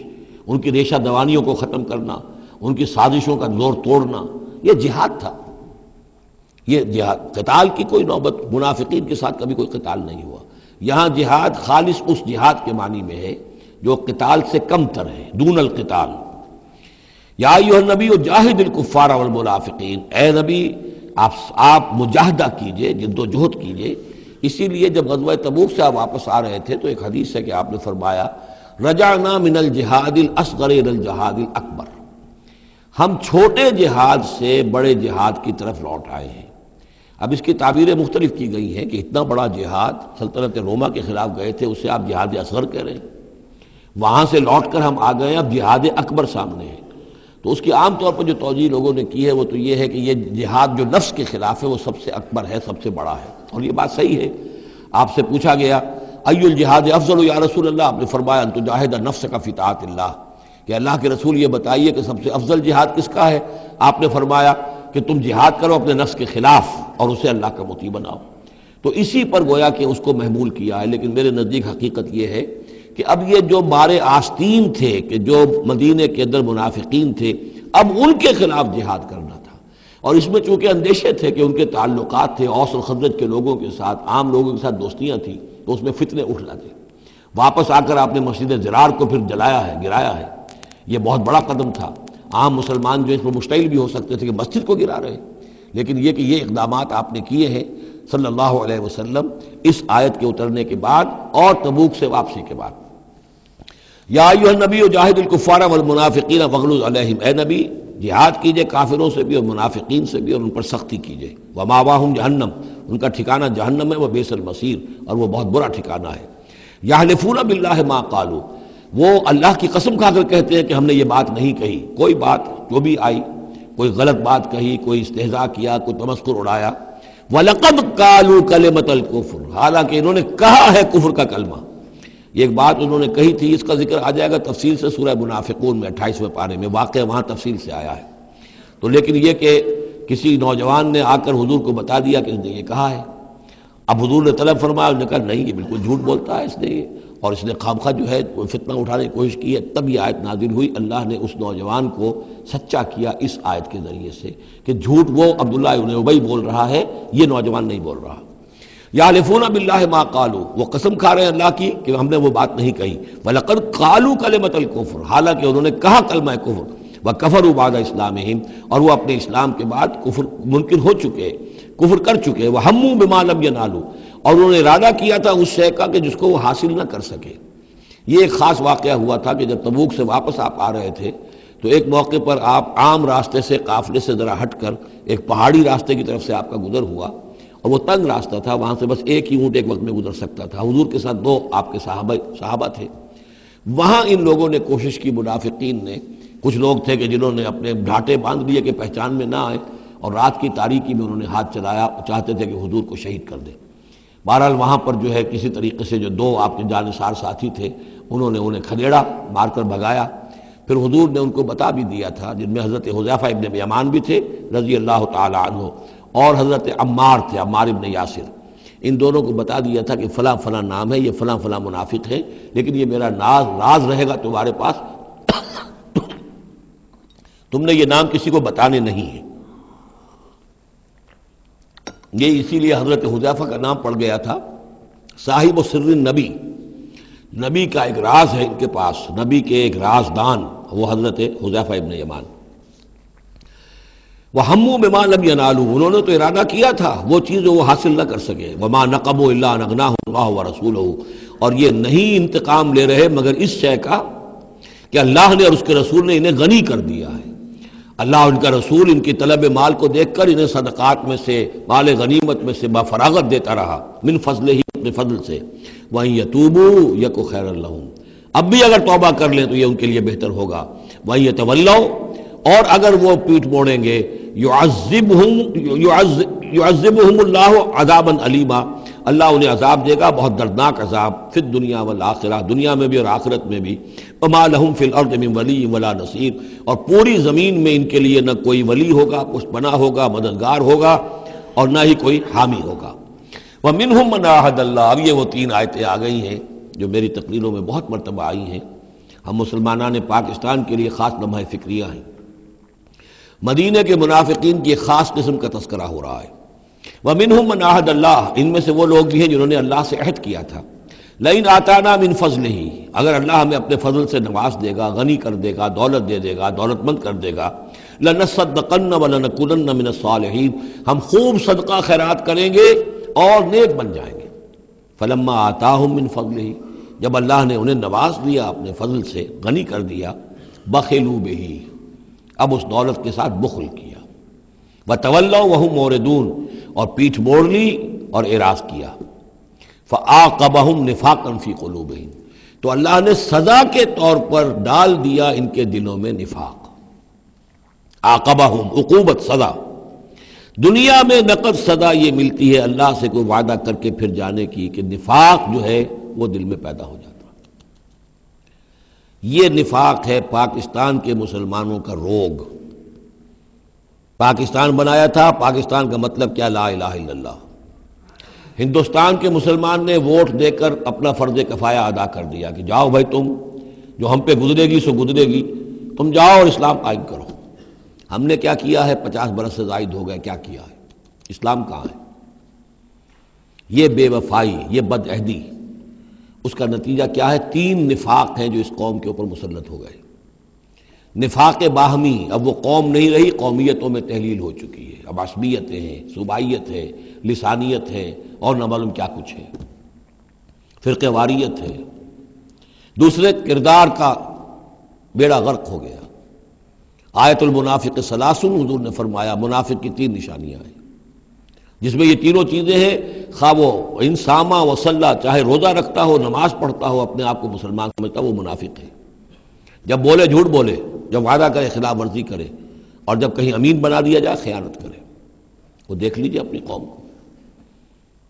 ان کی ریشہ دوانیوں کو ختم کرنا، ان کی سازشوں کا زور توڑنا، یہ جہاد تھا. یہ جہاد، قتال کی کوئی نوبت منافقین کے ساتھ کبھی کوئی قتال نہیں ہوا. یہاں جہاد خالص اس جہاد کے معنی میں ہے جو قتال سے کم تر ہے، دون القتال. یا ایھا النبی جاہد الکفار والمنافقین، اے نبی آپ مجاہدہ کیجئے، جد و جہد کیجئے. اسی لیے جب غزوہ تبوک سے آپ واپس آ رہے تھے تو ایک حدیث ہے کہ آپ نے فرمایا رجعنا من الجہاد الاصغر الى الجہاد الاکبر، ہم چھوٹے جہاد سے بڑے جہاد کی طرف لوٹ آئے ہیں۔ اب اس کی تعبیریں مختلف کی گئی ہیں کہ اتنا بڑا جہاد سلطنت روما کے خلاف گئے تھے، اسے آپ جہاد اصغر کہہ رہے ہیں، وہاں سے لوٹ کر ہم آ گئے ہیں، اب جہاد اکبر سامنے ہے۔ تو اس کی عام طور پر جو توجیہ لوگوں نے کی ہے وہ تو یہ ہے کہ یہ جہاد جو نفس کے خلاف ہے وہ سب سے اکبر ہے، سب سے بڑا ہے، اور یہ بات صحیح ہے۔ آپ سے پوچھا گیا ای الجہاد افضل یا رسول اللہ، آپ نے فرمایا ان تجاہد نفسک فی طاعت اللہ، کہ اللہ کے رسول یہ بتائیے کہ سب سے افضل جہاد کس کا ہے؟ آپ نے فرمایا کہ تم جہاد کرو اپنے نفس کے خلاف اور اسے اللہ کا مطیع بناؤ۔ تو اسی پر گویا کہ اس کو محمول کیا ہے، لیکن میرے نزدیک حقیقت یہ ہے کہ اب یہ جو مارے آستین تھے، کہ جو مدینے کے اندر منافقین تھے، اب ان کے خلاف جہاد کرنا تھا، اور اس میں چونکہ اندیشے تھے کہ ان کے تعلقات تھے اوس اور خزرج کے لوگوں کے ساتھ، عام لوگوں کے ساتھ دوستیاں تھیں، تو اس میں فتنے اٹھ جاتے۔ واپس آ کر آپ نے مسجد زرار کو پھر جلایا ہے، گرایا ہے، یہ بہت بڑا قدم تھا۔ عام مسلمان جو اس پر مشتعل بھی ہو سکتے تھے کہ مسجد کو گرا رہے، لیکن یہ کہ یہ اقدامات آپ نے کیے ہیں صلی اللہ علیہ وسلم اس آیت کے اترنے کے بعد اور تبوک سے واپسی کے بعد۔ یا ایھا النبی جاہد الکفار والمنافقین واغلظ علیہم، اے نبی جہاد کیجئے کافروں سے بھی اور منافقین سے بھی، اور ان پر سختی کیجئے۔ ومأواہم جہنم، ان کا ٹھکانہ جہنم ہے، وبئس المصیر، اور وہ بہت برا ٹھکانہ ہے۔ یحلفون باللہ ما قالوا، وہ اللہ کی قسم کھا کر کہتے ہیں کہ ہم نے یہ بات نہیں کہی، کوئی بات جو بھی آئی، کوئی غلط بات کہی، کوئی استہزاء کیا، کوئی تمسخر اڑایا۔ وَلَقَدْ قَالُوا كَلِمَةَ الْكُفْرِ، حالانکہ انہوں نے کہا ہے کفر کا کلمہ۔ یہ ایک بات انہوں نے کہی تھی، اس کا ذکر آ جائے گا تفصیل سے سورہ منافقون میں 28ویں پارے میں، واقعہ وہاں تفصیل سے آیا ہے۔ تو لیکن یہ کہ کسی نوجوان نے آ کر حضور کو بتا دیا کہ اس نے یہ کہا ہے، اب حضور نے طلب فرمایا، انہوں نے کہا نہیں یہ بالکل جھوٹ بولتا ہے اس نے، یہ اور اس نے خامخواہ جو ہے فتنہ اٹھانے کی کوشش کی ہے۔ تب یہ آیت نازل ہوئی، اللہ نے اس نوجوان کو سچا کیا اس آیت کے ذریعے سے کہ جھوٹ وہ عبداللہ ابن ابی بول رہا ہے، یہ نوجوان نہیں بول رہا۔ یحلفون باللہ ما قالوا، وہ قسم کھا رہے ہیں اللہ کی کہ ہم نے وہ بات نہیں کہی۔ وَلَقَدْ قَالُوا كَلِمَةَ الْكُفْرِ، حالانکہ انہوں نے کہا کلمہ کفر۔ وَكَفَرُوا بَعْدَ إِسْلَامِهِمْ، اور وہ اپنے اسلام کے بعد کفر منکر ہو چکے، کفر کر چکے۔ وَهَمُّوا بِمَا لَمْ يَنَالُوا، اور انہوں نے ارادہ کیا تھا اس شے کا کہ جس کو وہ حاصل نہ کر سکے۔ یہ ایک خاص واقعہ ہوا تھا کہ جب تبوک سے واپس آپ آ رہے تھے تو ایک موقع پر آپ عام راستے سے، قافلے سے ذرا ہٹ کر ایک پہاڑی راستے کی طرف سے آپ کا گزر ہوا، اور وہ تنگ راستہ تھا، وہاں سے بس ایک ہی اونٹ ایک وقت میں گزر سکتا تھا۔ حضور کے ساتھ 2 آپ کے صحابہ تھے۔ وہاں ان لوگوں نے کوشش کی، منافقین نے، کچھ لوگ تھے کہ جنہوں نے اپنے ڈھاٹے باندھ لیے کہ پہچان میں نہ آئے، اور رات کی تاریکی میں انہوں نے ہاتھ چلایا، چاہتے تھے کہ حضور کو شہید کر دیں۔ بہرحال وہاں پر جو ہے کسی طریقے سے جو 2 آپ کے جانثار ساتھی تھے انہوں نے انہیں کھدیڑا، مار کر بھگایا۔ پھر حضور نے ان کو بتا بھی دیا تھا، جن میں حضرت حذیفہ ابن یمان بھی تھے رضی اللہ تعالی عنہ، اور حضرت عمار تھے، عمار ابن یاسر۔ ان دونوں کو بتا دیا تھا کہ فلاں فلاں نام ہے، یہ فلاں فلاں منافق ہے، لیکن یہ میرا راز رہے گا تمہارے پاس، تم نے یہ نام کسی کو بتانے نہیں ہے۔ یہ اسی لیے حضرت حذیفہ کا نام پڑ گیا تھا صاحب و سر النبی، نبی کا ایک راز ہے ان کے پاس، نبی کے ایک رازدان، وہ حضرت حذیفہ ابن یمان۔ وَهَمُّوا بِمَا لَمْ يَنَالُوا، انہوں نے تو ارادہ کیا تھا وہ چیز جو وہ حاصل نہ کر سکے۔ وَمَا نَقَمُوا إِلَّا أَنْ أَغْنَاهُمُ اللَّهُ وَرَسُولُهُ، اور یہ نہیں انتقام لے رہے مگر اس شے کا کہ اللہ نے اور اس کے رسول نے انہیں غنی کر دیا ہے۔ اللہ اور ان کا رسول ان کی طلب مال کو دیکھ کر انہیں صدقات میں سے، مال غنیمت میں سے بفراغت دیتا رہا، من فضلہ ہی، اپنے فضل سے۔ وَإِن يَتُوبُوا يَكُ خَيْرًا لَّهُمْ، اب بھی اگر توبہ کر لیں تو یہ ان کے لیے بہتر ہوگا۔ وَإِن يَتَوَلَّوْا، اور اگر وہ پیٹھ موڑیں گے، يُعَذِّبُهُمُ اللَّهُ عَذَابًا عَلِيمًا، اللہ انہیں عذاب دے گا، بہت دردناک عذاب، فی الدنیا والآخرہ، دنیا میں بھی اور آخرت میں بھی۔ وَمَا لَهُمْ فِي الْأَرْضِ مِنْ وَلِيٍّ وَلَا نَصِيرٍ، اور پوری زمین میں ان کے لیے نہ کوئی ولی ہوگا، پشت پناہ ہوگا، مددگار ہوگا، اور نہ ہی کوئی حامی ہوگا۔ وَمِنْهُمْ مَنْ عَاهَدَ اللَّهُ، اب یہ وہ 3 آیتیں آ گئی ہیں جو میری تقریروں میں بہت مرتبہ آئی ہیں، ہم مسلمانان پاکستان کے لیے خاص لمحہ فکریہ ہیں۔ مدینہ کے منافقین کی ایک خاص قسم کا تذکرہ ہو رہا ہے۔ وَمِنْهُمْ مَنْ عَاهَدَ اللَّهُ، ان میں سے وہ لوگ بھی ہیں جنہوں نے اللہ سے عہد کیا تھا، لَئِنْ آتَانَا مِنْ فَضْلِهِ، اگر اللہ ہمیں اپنے فضل سے نواز دے گا، غنی کر دے گا، دولت دے دے گا، دولت مند کر دے گا، لَنَصَّدَّقَنَّ وَلَنَكُونَنَّ مِنَ الصَّالِحِينَ، ہم خوب صدقہ خیرات کریں گے اور نیک بن جائیں گے۔ فَلَمَّا آتَاهُم مِّن فَضْلِهِ، جب اللہ نے انہیں نواز دیا اپنے فضل سے، غنی کر دیا، بخلوا بہ، اب اس دولت کے ساتھ بخل کیا، وتولوا وہم موردون، اور پیٹھ موڑ لی اور اعراض کیا، فعاقبہم نفاقا فی قلوبہم، تو اللہ نے سزا کے طور پر ڈال دیا ان کے دلوں میں نفاق۔ عاقبہم، عقوبت، سزا۔ دنیا میں نقد سزا یہ ملتی ہے اللہ سے کوئی وعدہ کر کے پھر جانے کی کہ نفاق جو ہے وہ دل میں پیدا ہو جاتا ہے۔ یہ نفاق ہے پاکستان کے مسلمانوں کا روگ۔ پاکستان بنایا تھا، پاکستان کا مطلب کیا؟ لا الہ الا اللہ۔ ہندوستان کے مسلمان نے ووٹ دے کر اپنا فرض کفایہ ادا کر دیا کہ جاؤ بھائی، تم جو ہم پہ گزرے گی سو گزرے گی، تم جاؤ اور اسلام قائم کرو۔ ہم نے کیا کیا ہے؟ 50 برس سے زائد ہو گئے، کیا کیا ہے؟ اسلام کہاں ہے؟ یہ بے وفائی، یہ بد عہدی، اس کا نتیجہ کیا ہے؟ 3 نفاق ہیں جو اس قوم کے اوپر مسلط ہو گئے۔ نفاق باہمی، اب وہ قوم نہیں رہی، قومیتوں میں تحلیل ہو چکی ہے، اب عصبیتیں ہیں، صوبائیت ہے، لسانیت ہے، اور نہ معلوم کیا کچھ ہے، فرقہ واریت ہے۔ دوسرے، کردار کا بیڑا غرق ہو گیا۔ آیت المنافق ثلاثن، حضور نے فرمایا منافق کی 3 نشانیاں ہیں، جس میں یہ تینوں چیزیں ہیں، خواہ وہ انسامہ وصلہ، چاہے روزہ رکھتا ہو، نماز پڑھتا ہو، اپنے آپ کو مسلمان سمجھتا ہو، وہ منافق ہے۔ جب بولے جھوٹ بولے، جب وعدہ کرے خلاف ورزی کرے، اور جب کہیں امین بنا دیا جائے خیانت کرے۔ وہ دیکھ لیجئے اپنی قوم کو،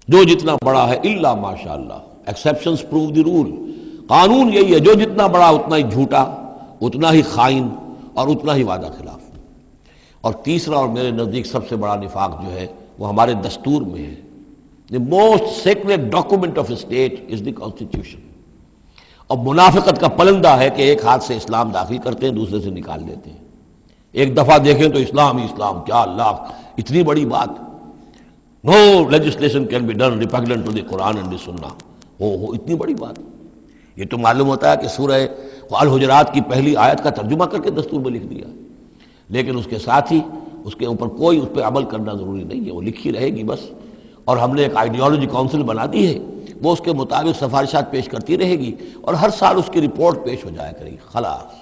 جو جتنا بڑا ہے الا ماشاء اللہ، ایکسیپشنز پروو دی رول، قانون یہی ہے، جو جتنا بڑا اتنا ہی جھوٹا، اتنا ہی خائن، اور اتنا ہی وعدہ خلاف۔ اور تیسرا اور میرے نزدیک سب سے بڑا نفاق جو ہے وہ ہمارے دستور میں ہے۔ The most sacred document of a state is the constitution۔ اور منافقت کا پلندہ ہے کہ ایک ہاتھ سے اسلام داخل کرتے ہیں، دوسرے سے نکال دیتے ہیں۔ ایک دفعہ دیکھیں تو اسلام ہی اسلام، کیا اللہ، اتنی بڑی بات، no legislation can be done repugnant to the Quran and the Sunnah، ہو اتنی بڑی بات۔ یہ تو معلوم ہوتا ہے کہ سورہ الحجرات کی پہلی آیت کا ترجمہ کر کے دستور میں لکھ دیا، لیکن اس کے ساتھ ہی اس کے اوپر کوئی اس پہ عمل کرنا ضروری نہیں ہے، وہ لکھی رہے گی بس۔ اور ہم نے ایک آئیڈیالوجی کونسل بنا دی ہے، وہ اس کے مطابق سفارشات پیش کرتی رہے گی، اور ہر سال اس کی رپورٹ پیش ہو جایا کرے گی، خلاص۔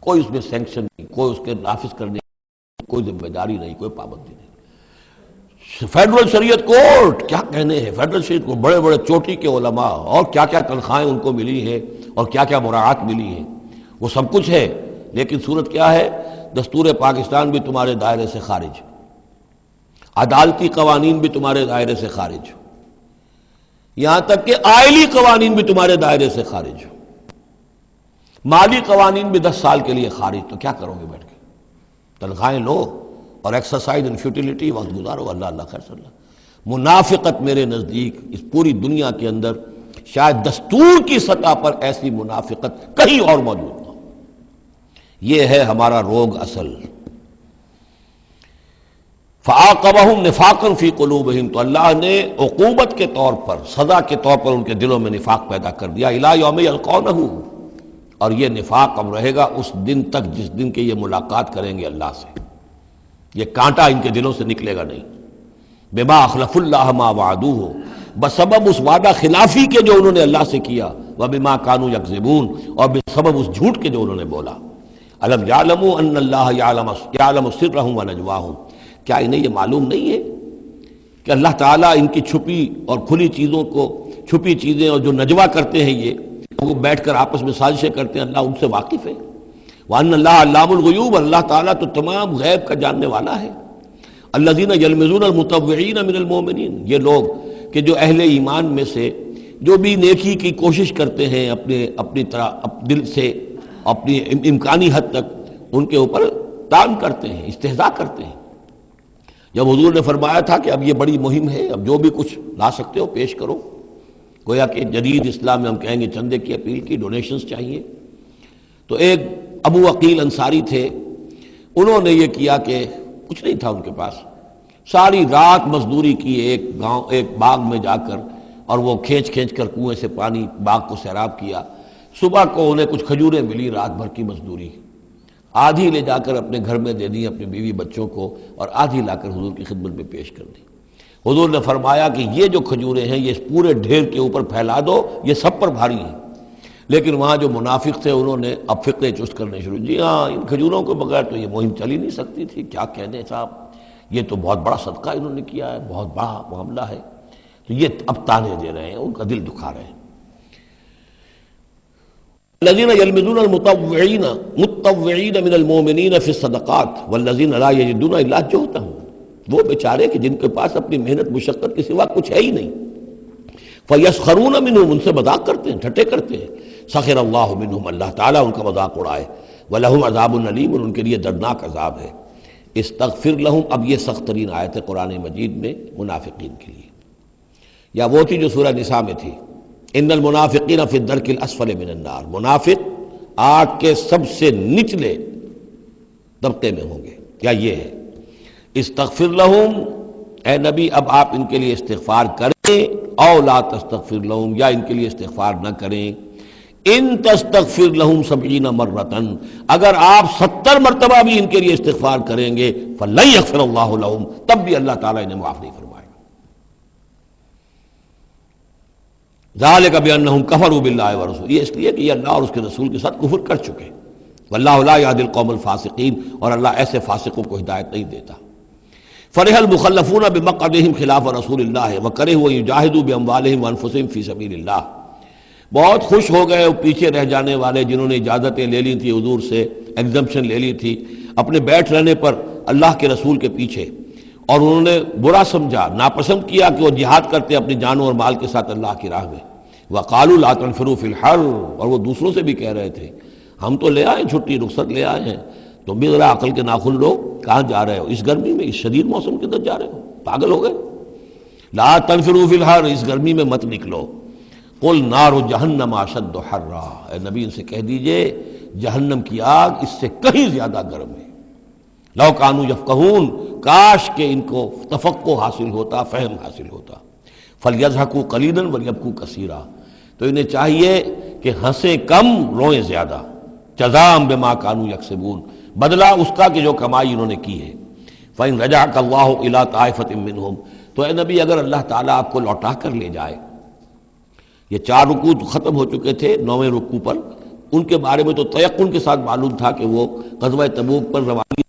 کوئی اس میں سینکشن نہیں، کوئی اس کے نافذ کرنے کی کوئی ذمہ داری نہیں، کوئی پابندی نہیں۔ فیڈرل شریعت کورٹ، کیا کہنے ہیں فیڈرل شریعت کو، بڑے بڑے چوٹی کے علماء، اور کیا کیا تنخواہیں ان کو ملی ہیں، اور کیا کیا مراعات ملی ہیں، وہ سب کچھ ہے، لیکن صورت کیا ہے؟ دستور پاکستان بھی تمہارے دائرے سے خارج، عدالتی قوانین بھی تمہارے دائرے سے خارج، یہاں تک کہ آئلی قوانین بھی تمہارے دائرے سے خارج، مالی قوانین بھی 10 سال کے لیے خارج۔ تو کیا کرو گے بیٹھ کے؟ تنخواہیں لو اور ایکسرسائز ان فیوٹیلیٹی، وقت گزارو، اللہ اللہ خیر صلی اللہ۔ منافقت میرے نزدیک اس پوری دنیا کے اندر شاید دستور کی سطح پر ایسی منافقت کہیں اور موجود نہ ہو۔ یہ ہے ہمارا روگ اصل۔ فَعَاقَبَهُمْ نِفَاقًا فِي قُلُوبِهِمْ، تو اللہ نے عقوبت کے طور پر، سزا کے طور پر ان کے دلوں میں نفاق پیدا کر دیا، إِلَىٰ يَوْمِ يَلْقَوْنَهُ، اور یہ نفاق اب رہے گا اس دن تک جس دن کے یہ ملاقات کریں گے اللہ سے۔ یہ کانٹا ان کے دلوں سے نکلے گا نہیں۔ بما اخلف اللہ ما وعدوہ، بسبب اس وعدہ خلافی کے جو انہوں نے اللہ سے کیا، وبما کانوا یکذبون، اور بسبب اس جھوٹ کے جو انہوں نے بولا۔ الم یعلموا ان اللہ یعلم سرهم ونجواهم، کیا انہیں یہ معلوم نہیں ہے کہ اللہ تعالیٰ ان کی چھپی اور کھلی چیزوں کو، چھپی چیزیں اور جو نجوا کرتے ہیں، یہ وہ بیٹھ کر آپس میں سازشیں کرتے ہیں، اللہ ان سے واقف ہے۔ وَأَنَّ اللَّهَ عَلَّامُ الْغُيُوبِ، اللہ تعالیٰ تو تمام غیب کا جاننے والا ہے۔ الَّذِينَ يَلْمِزُونَ الْمُطَوِّعِينَ مِنَ الْمُؤْمِنِينَ، یہ لوگ کہ جو اہل ایمان میں سے جو بھی نیکی کی کوشش کرتے ہیں اپنی طرح دل سے، اپنی امکانی حد تک ان کے اوپر طعن کرتے ہیں، استہزاء کرتے ہیں۔ جب حضور نے فرمایا تھا کہ اب یہ بڑی مہم ہے، اب جو بھی کچھ لا سکتے ہو پیش کرو، گویا کہ جدید اسلام میں ہم کہیں گے چندے کی اپیل کی، ڈونیشنز چاہیے، تو ایک ابو عقیل انصاری تھے، انہوں نے یہ کیا کہ کچھ نہیں تھا ان کے پاس، ساری رات مزدوری کی ایک باغ میں جا کر، اور وہ کھینچ کر کنویں سے پانی باغ کو سیراب کیا۔ صبح کو انہیں کچھ کھجوریں ملی، رات بھر کی مزدوری، آدھی لے جا کر اپنے گھر میں دے دی اپنے بیوی بچوں کو، اور آدھی لا کر حضور کی خدمت میں پیش کر دی۔ حضور نے فرمایا کہ یہ جو کھجوریں ہیں یہ اس پورے ڈھیر کے اوپر پھیلا دو، یہ سب پر بھاری ہیں۔ لیکن وہاں جو منافق تھے انہوں نے اب فقے چست کرنے شروع، جی ہاں ان کھجوروں کے بغیر تو یہ مہم چل ہی نہیں سکتی تھی، کیا کہنے صاحب، یہ تو بہت بڑا صدقہ انہوں نے کیا ہے، بہت بڑا معاملہ ہے۔ تو یہ اب تانے دے رہے ہیں، ان کا دل دکھا رہے ہیں۔ الذين يلمزون المتطوعين من المؤمنين في الصدقات والذين لا يجدون الا جهدهم، وہ بیچارے کہ جن کے پاس اپنی محنت مشقت کے سوا کچھ ہے ہی نہیں۔ فَيَسْخَرُونَ مِنْهُمْ، ان سے مذاق کرتے ہیں، ٹھٹے کرتے ہیں۔ سخر اللہ منہم، اللہ تعالیٰ ان کا مذاق اڑائے۔ وَلَهُمْ عَذَابٌ أَلِيمٌ، اور ان کے لیے دردناک عذاب ہے۔ استغفر لہم، اب یہ سخت ترین آیت ہے قرآن مجید میں منافقین کے لیے، یا وہ تھی جو سورہ نساء میں تھی، ان المنافقین فی الدرک الاسفل من النار، منافق آگ کے سب سے نچلے طبقے میں ہوں گے، یا یہ ہے۔ استغفر لہم، اے نبی اب آپ ان کے لیے استغفار کریں، او لا تستغفر لہم، یا ان کے لیے استغفار نہ کریں۔ ان تستغفر لہم 70 مرتن، اگر آپ 70 مرتبہ بھی ان کے لیے استغفار کریں گے، فلن یغفر اللہ لہم، تب بھی اللہ تعالیٰ انہیں معاف نہیں فرمائے گا۔ ذالک بانہم کفروا باللہ ورسولہ، یہ اس لیے کہ یہ اللہ اور اس کے رسول کے ساتھ کفر کر چکے۔ واللہ لا یہدی القوم الفاسقین، اور اللہ ایسے فاسقوں کو ہدایت نہیں دیتا۔ فرح المخلفون بمقعدہم خلاف رسول اللہ وکرہوا ان یجاہدوا باموالہم وانفسہم فی سبیل اللہ، بہت خوش ہو گئے وہ پیچھے رہ جانے والے جنہوں نے اجازتیں لے لی تھی حضور سے، ایگزمپشن لے لی تھی اپنے بیٹھ رہنے پر اللہ کے رسول کے پیچھے، اور انہوں نے برا سمجھا، ناپسند کیا کہ وہ جہاد کرتے اپنی جانوں اور مال کے ساتھ اللہ کی راہ میں۔ وقالوا لا تنفروا فی الحر، اور وہ دوسروں سے بھی کہہ رہے تھے ہم تو لے آئے چھٹی رخصت لے آئے ہیں، تم بھی ذرا عقل کے ناخن لو، کہاں جا رہے ہو اس گرمی میں، اس شدید موسم کے اندر جا رہے ہو، پاگل ہو گئے۔ لا تنفروا فی الحر، اس گرمی میں مت نکلو۔ قل نار جہنم اشد حرا، اے نبی ان سے کہہ دیجئے جہنم کی آگ اس سے کہیں زیادہ گرم ہے۔ لو کانوا یفقہون، کاش کہ ان کو تفقہ حاصل ہوتا، فہم حاصل ہوتا۔ فلیضحکوا قلیلا ولیبکوا کثیرا، تو انہیں چاہیے کہ ہنسیں کم روئیں زیادہ۔ جزاء بما کانوا یکسبون، بدلہ اس کا کہ جو کمائی انہوں نے کی ہے۔ فإن رجعک اللہ الی طائفۃ منہم، تو اے نبی اگر اللہ تعالیٰ آپ کو لوٹا کر لے جائے، یہ 4 رکوع ختم ہو چکے تھے، 9ویں رکوع پر ان کے بارے میں تو تیقن کے ساتھ معلوم تھا کہ وہ غزوہ تبوک پر روانگی،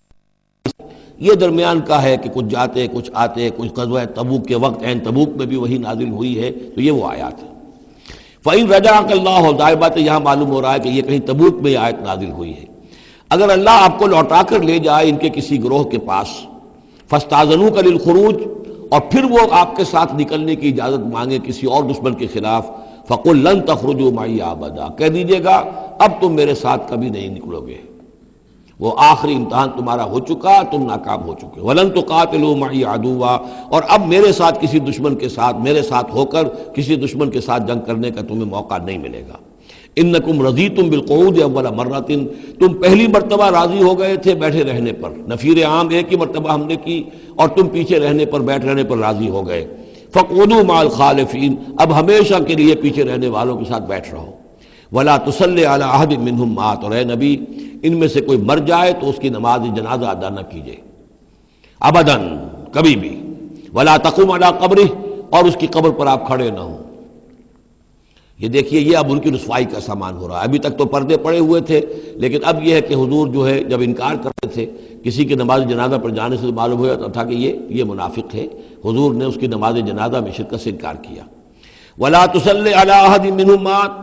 یہ درمیان کا ہے کہ کچھ جاتے کچھ آتے، کچھ غزوہ تبوک کے وقت عین تبوک میں بھی وہی نازل ہوئی ہے، تو یہ وہ آیات ہے۔ فَإِن رَجَعَكَ اللَّهُ، ظاہر بات ہے یہاں معلوم ہو رہا ہے کہ یہ کہیں تبوک میں یہ آیت نازل ہوئی ہے۔ اگر اللہ آپ کو لوٹا کر لے جائے ان کے کسی گروہ کے پاس، فَاسْتَأْذَنُوكَ لِلْخُرُوجِ، اور پھر وہ آپ کے ساتھ نکلنے کی اجازت مانگے کسی اور دشمن کے خلاف، فَقُلْ لَن تَخْرُجُوا مَعِيَ أَبَدًا، کہہ دیجیے گا اب تم میرے ساتھ کبھی نہیں نکلو گے، وہ آخری امتحان تمہارا ہو چکا، تم ناکام ہو چکے۔ وَلَن تُقَاتِلُوا مَعِيَ عَدُوًّا، اور اب میرے ساتھ کسی دشمن کے ساتھ، میرے ساتھ ہو کر کسی دشمن کے ساتھ جنگ کرنے کا تمہیں موقع نہیں ملے گا۔ اِنَّكُمْ رَضِيتُمْ بِالْقُعُودِ أَوَّلَ مَرَّةٍ، تم پہلی مرتبہ راضی ہو گئے تھے بیٹھے رہنے پر، نفیر عام ایک ہی مرتبہ ہم نے کی اور تم پیچھے رہنے پر، بیٹھ رہنے پر راضی ہو گئے۔ فَقْعُدُوا مَعَ الْخَالِفِينَ، اب ہمیشہ کے لیے پیچھے رہنے والوں کے ساتھ بیٹھ رہو۔ وَلَا تُصَلِّ عَلَىٰ أَحَدٍ مِّنْهُمْ مَاتَ، اور اے نبی ان میں سے کوئی مر جائے تو اس کی نماز جنازہ ادا نہ کیجیے، ابداً، کبھی بھی۔ وَلَا تَقُمْ عَلَىٰ قَبْرِهِ، اور اس کی قبر پر آپ کھڑے نہ ہوں۔ یہ دیکھیے یہ اب ان کی رسوائی کا سامان ہو رہا ہے۔ ابھی تک تو پردے پڑے ہوئے تھے، لیکن اب یہ ہے کہ حضور جو ہے جب انکار کرتے تھے کسی کی نماز جنازہ پر جانے سے معلوم ہو جاتا تھا کہ یہ منافق ہے، حضور نے اس کی نماز جنازہ میں شرکت سے انکار کیا۔ وَلَا تُصَلِّ عَلَىٰ أَحَدٍ مِّنْهُمْ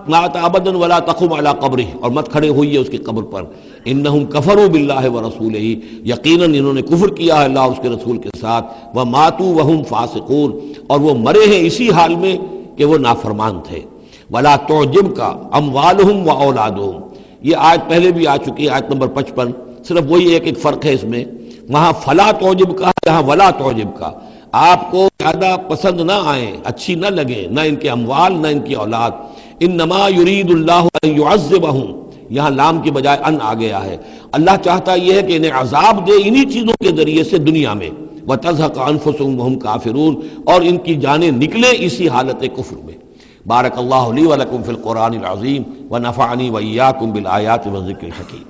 مَاتَ أَبَدًا وَلَا تَقُمْ عَلَىٰ قَبْرِهِ، اور مت کھڑے ہوئیے اس کی قبر پر۔ إِنَّهُمْ كَفَرُوا بِاللَّهِ وَرَسُولِهِ، یقیناً انہوں نے کفر کیا ہے اللہ اور اس کے رسول کے ساتھ۔ وَمَاتُوا وَهُمْ فَاسِقُونَ، اور وہ مرے ہیں اسی حال میں کہ وہ نافرمان تھے۔ وَلَا تُعْجِبْكَ أَمْوَالُهُمْ وَأَوْلَادُهُم، یہ آیت پہلے بھی آ چکی ہے، آیت نمبر 55، صرف وہی ایک فرق ہے اس میں، وہاں فَلَا تُعْجِبْكَ، یہاں وَلَا تُعْجِبْكَ، آپ کو زیادہ پسند نہ آئیں، اچھی نہ لگیں، نہ ان کے اموال نہ ان کی اولاد۔ انما یرید اللہ ان یعذبہم، یہاں لام کی بجائے ان آ گیا ہے، اللہ چاہتا یہ ہے کہ انہیں عذاب دے انہی چیزوں کے ذریعے سے دنیا میں، وتزہق انفسہم وہم کافرون، اور ان کی جانیں نکلیں اسی حالت کفر میں۔ بارک اللہ لی ولکم فی القرآن العظیم ونفعنی وإیاکم بالآیات والذکر الحکیم۔